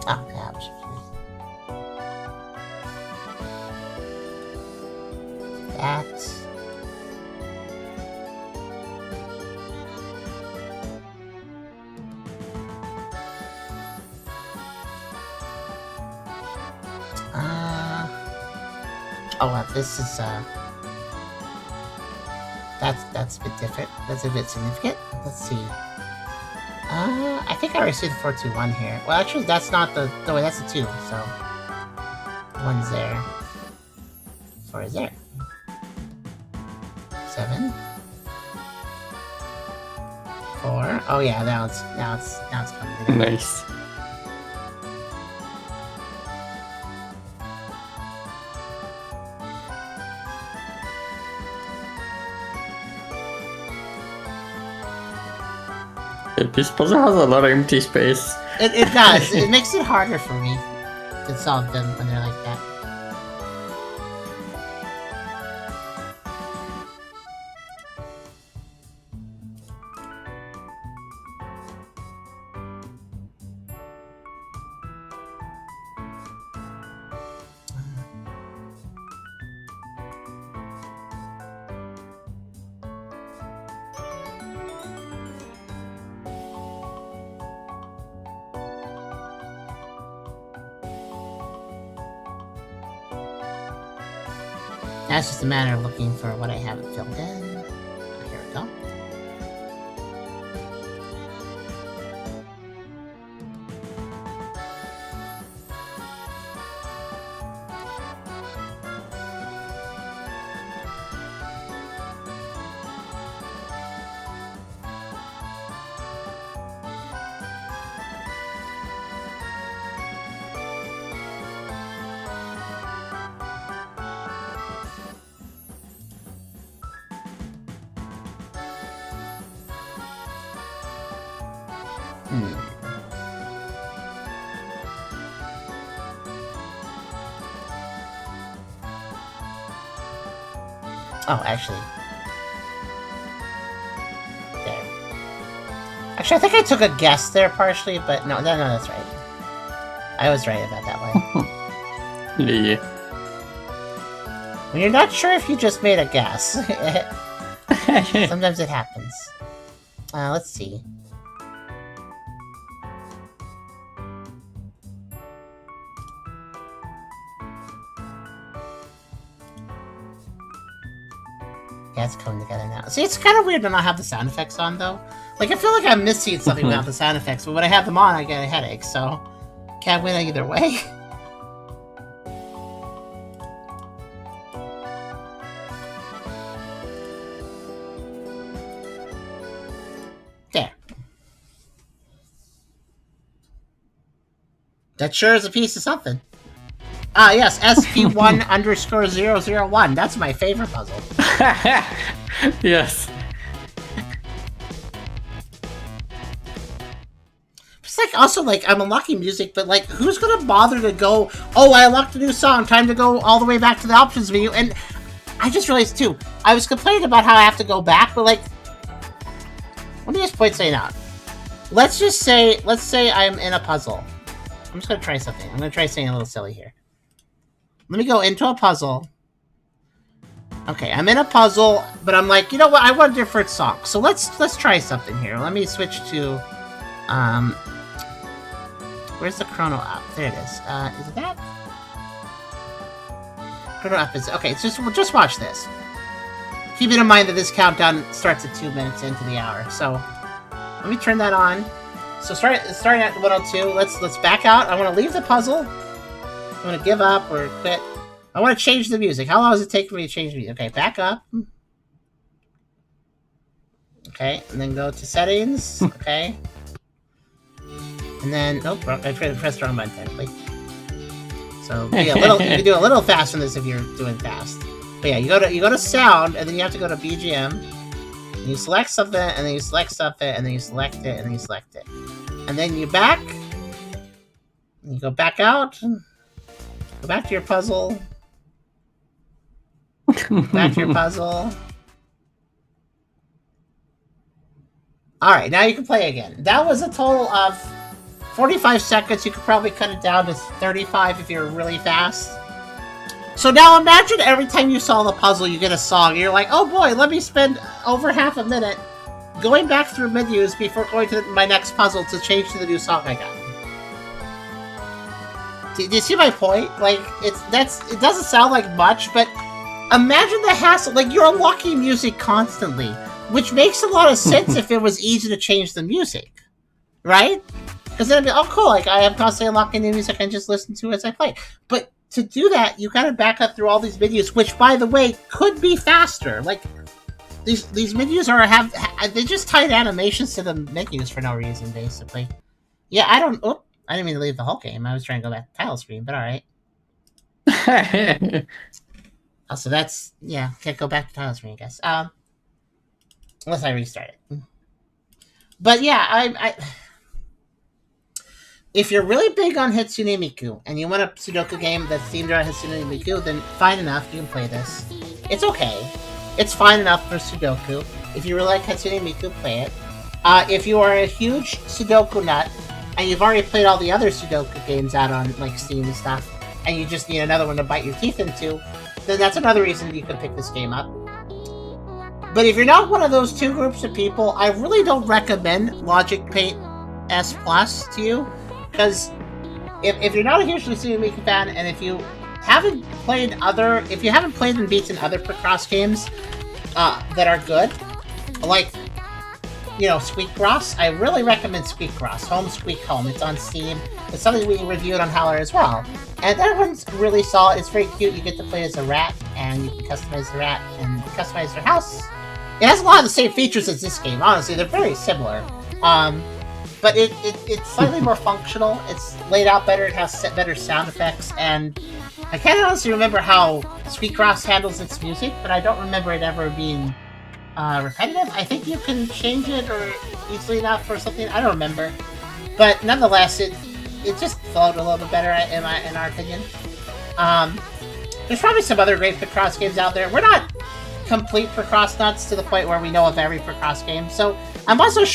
Oh, ouch. That. Oh, well, this is, that's a bit different. That's a bit significant. Let's see. I think I already see the 421 here. Well, actually, that's not the... No, wait, that's the 2, so... 1's there. 4 is there. 7. 4. Oh, yeah, now it's coming together. Nice. This puzzle has a lot of empty space. It does. It makes it harder for me to solve them when they're like that. Now it's just a matter of looking for what I haven't filled in. Here we go. Oh, actually. There. Actually, I think I took a guess there partially, but no, that's right. I was right about that one. Yeah. When you're not sure if you just made a guess. Sometimes it happens. Let's see. Yeah, it's coming together now. See, it's kind of weird to not have the sound effects on, though. Like, I feel like I'm missing something without the sound effects, but when I have them on, I get a headache, so... Can't win either way. There. That sure is a piece of something. Ah, yes, SP1_001. That's my favorite puzzle. Yes. It's like, also, like, I'm unlocking music, but, like, who's gonna bother to go, oh, I unlocked a new song, time to go all the way back to the options menu, and I just realized, too, I was complaining about how I have to go back, but, like, let me just point something out. Let's say I'm in a puzzle. I'm just gonna try something. I'm gonna try something a little silly here. Let me go into a puzzle. Okay, I'm in a puzzle, but I'm like, you know what? I want a different song. So let's try something here. Let me switch to, where's the chrono up? There it is. Is it that? Chrono up is okay. It's just watch this. Keeping in mind that this countdown starts at 2 minutes into the hour. So let me turn that on. So starting at 102. Let's back out. I want to leave the puzzle. I'm gonna give up or quit. I want to change the music. How long does it take for me to change the music? Okay, back up. Okay, and then go to settings. Okay. And then, nope, I pressed the wrong button technically. So you can do a little faster than this if you're doing fast. But yeah, you go to sound, and then you have to go to BGM. And you select something, and then you select something, and then you select it, and then you select it. And then you back. And you go back out. Go back to your puzzle. Back to your puzzle. Alright, now you can play again. That was a total of 45 seconds. You could probably cut it down to 35 if you're really fast. So now imagine every time you solve a puzzle, you get a song. You're like, oh boy, let me spend over half a minute going back through menus before going to my next puzzle to change to the new song I got. Do you see my point? Like, it doesn't sound like much, but imagine the hassle. Like, you're unlocking music constantly, which makes a lot of sense if it was easy to change the music, right? Because then I'd be, oh, cool, like, I am constantly unlocking new music I can just listen to as I play. But to do that, you gotta back up through all these menus, which, by the way, could be faster. Like, these menus they just tied animations to the menus for no reason, basically. Yeah, I didn't mean to leave the whole game. I was trying to go back to title screen, but alright. Also, that's, yeah, can't go back to title screen, I guess. Unless I restart it. But yeah, I if you're really big on Hatsune Miku, and you want a Sudoku game that's themed around Hatsune Miku, then fine enough, you can play this. It's okay. It's fine enough for Sudoku. If you really like Hatsune Miku, play it. If you are a huge Sudoku nut, and you've already played all the other Sudoku games out on like Steam and stuff, and you just need another one to bite your teeth into, then that's another reason you can pick this game up. But if you're not one of those two groups of people, I really don't recommend Logic Paint S Plus to you, because if you're not a huge Hatsune Miku fan, and if you haven't played and beaten other Picross games that are good, like, you know, Squeakross, I really recommend Squeakross, Home Squeak Home. It's on Steam. It's something we reviewed on Howler as well. And that one's really solid. It's very cute. You get to play as a rat, and you can customize the rat and customize your house. It has a lot of the same features as this game, honestly. They're very similar. But it's slightly more functional. It's laid out better. It has better sound effects. And I can't honestly remember how Squeakross handles its music, but I don't remember it ever being repetitive. I think you can change it or easily enough or something. I don't remember. But nonetheless, it just flowed a little bit better in our opinion. There's probably some other great Picross games out there. We're not complete Picross nuts to the point where we know of every Picross game. So I'm also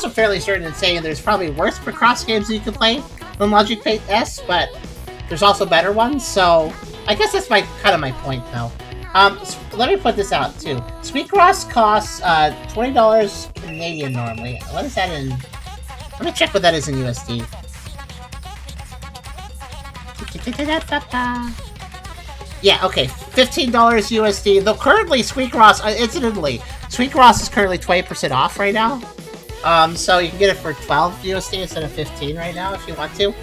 fairly certain in saying there's probably worse Picross games that you can play than Logic Paint S, but there's also better ones. So I guess that's my point though. Let me put this out too. Squeakross costs $20 Canadian normally. What is that in? Let me check what that is in USD. Yeah, okay, $15 USD. Though currently Squeakross, incidentally, Squeakross is currently 20% off right now. So you can get it for 12 USD instead of 15 right now if you want to.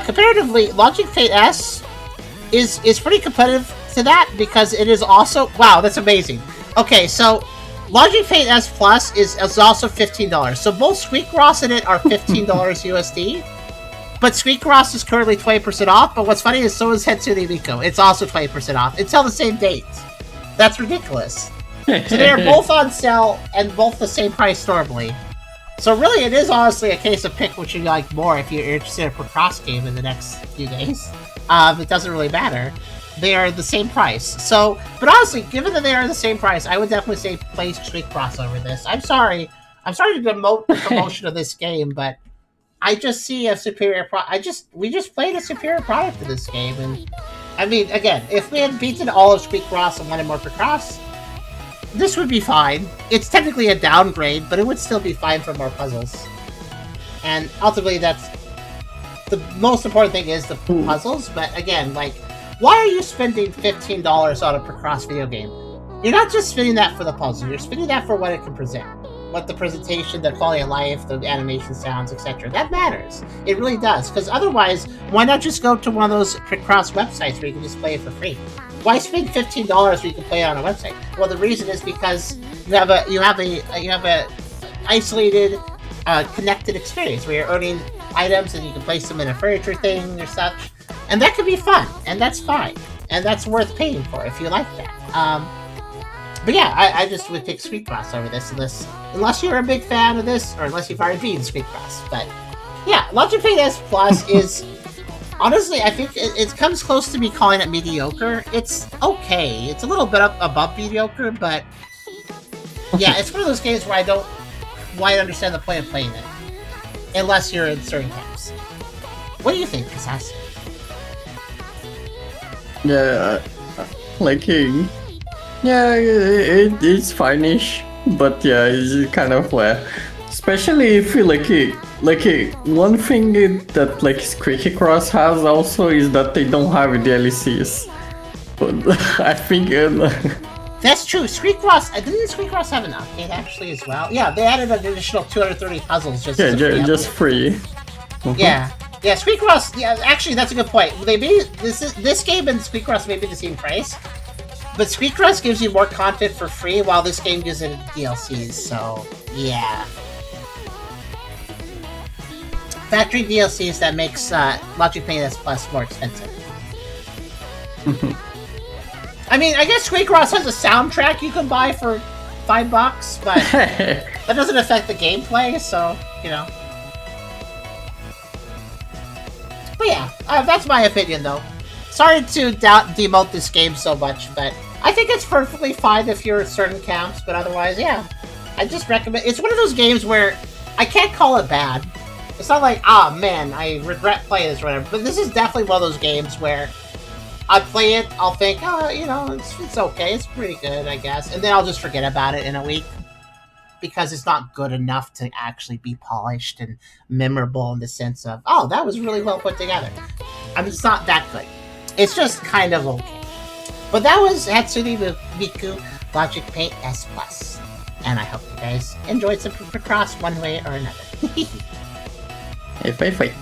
Comparatively, Logic Paint S is pretty competitive to that because it is also... Wow, that's amazing. Okay, so Logic Paint S Plus is also $15. So both Squeakross and it are $15 USD. But Squeakross is currently 20% off, but what's funny is so is Hatsune Miku. It's also 20% off until the same date. That's ridiculous. So they're both on sale and both the same price normally. So really, it is honestly a case of pick which you like more if you're interested in a Picross game in the next few days. It doesn't really matter. They are the same price. So, but honestly, given that they are the same price, I would definitely say play Squeakross over this. I'm sorry to demote the promotion of this game, but I just see a superior we just played a superior product to this game, and I mean, again, if we had beaten all of Squeakross and wanted more Picross, this would be fine. It's technically a downgrade, but it would still be fine for more puzzles. And ultimately, that's the most important thing is the puzzles. But again, like, why are you spending $15 on a Picross video game? You're not just spending that for the puzzle. You're spending that for what it can present. What the presentation, the quality of life, the animation sounds, etc. That matters. It really does. Because otherwise, why not just go to one of those Picross websites where you can just play it for free? Why spend $15 where you can play it on a website? Well, the reason is because you have a isolated, connected experience where you're earning items and you can place them in a furniture thing or such, and that can be fun, and that's fine, and that's worth paying for if you like that. But yeah, I just would pick Squeakross over this, unless you're a big fan of this, or unless you've already beaten Squeakross. But yeah, Logic Paint S Plus is honestly, I think it comes close to me calling it mediocre. It's okay. It's a little bit up above mediocre, but yeah, it's one of those games where I don't quite understand the point of playing it, unless you're in certain camps. What do you think, Kasas? Yeah, like, yeah, it's fine-ish, but yeah, it's kind of especially if you one thing that like Squeaky has also is that they don't have DLCs. But I think that's true. Didn't Squeakross have an update actually as well? Yeah, they added an additional 230 puzzles just just free. Mm-hmm. Yeah, Squeakross. Yeah, actually, that's a good point. They made this game and Squeakross may be the same price, but Squeakross gives you more content for free, while this game gives it DLCs. So yeah, factory DLCs that makes Logic Paint S Plus more expensive. I mean, I guess Squeakross has a soundtrack you can buy for $5, but that doesn't affect the gameplay, so, you know. But yeah, that's my opinion, though. Sorry to demote this game so much, but I think it's perfectly fine if you're in certain camps, but otherwise, yeah. I just recommend... It's one of those games where I can't call it bad. It's not like, ah, man, I regret playing this or whatever, but this is definitely one of those games where I'll play it, I'll think, oh, you know, it's okay, it's pretty good, I guess. And then I'll just forget about it in a week. Because it's not good enough to actually be polished and memorable in the sense of, oh, that was really well put together. I mean, it's not that good. It's just kind of okay. But that was Hatsune Miku Logic Paint S Plus. And I hope you guys enjoyed some Picross one way or another. Hey.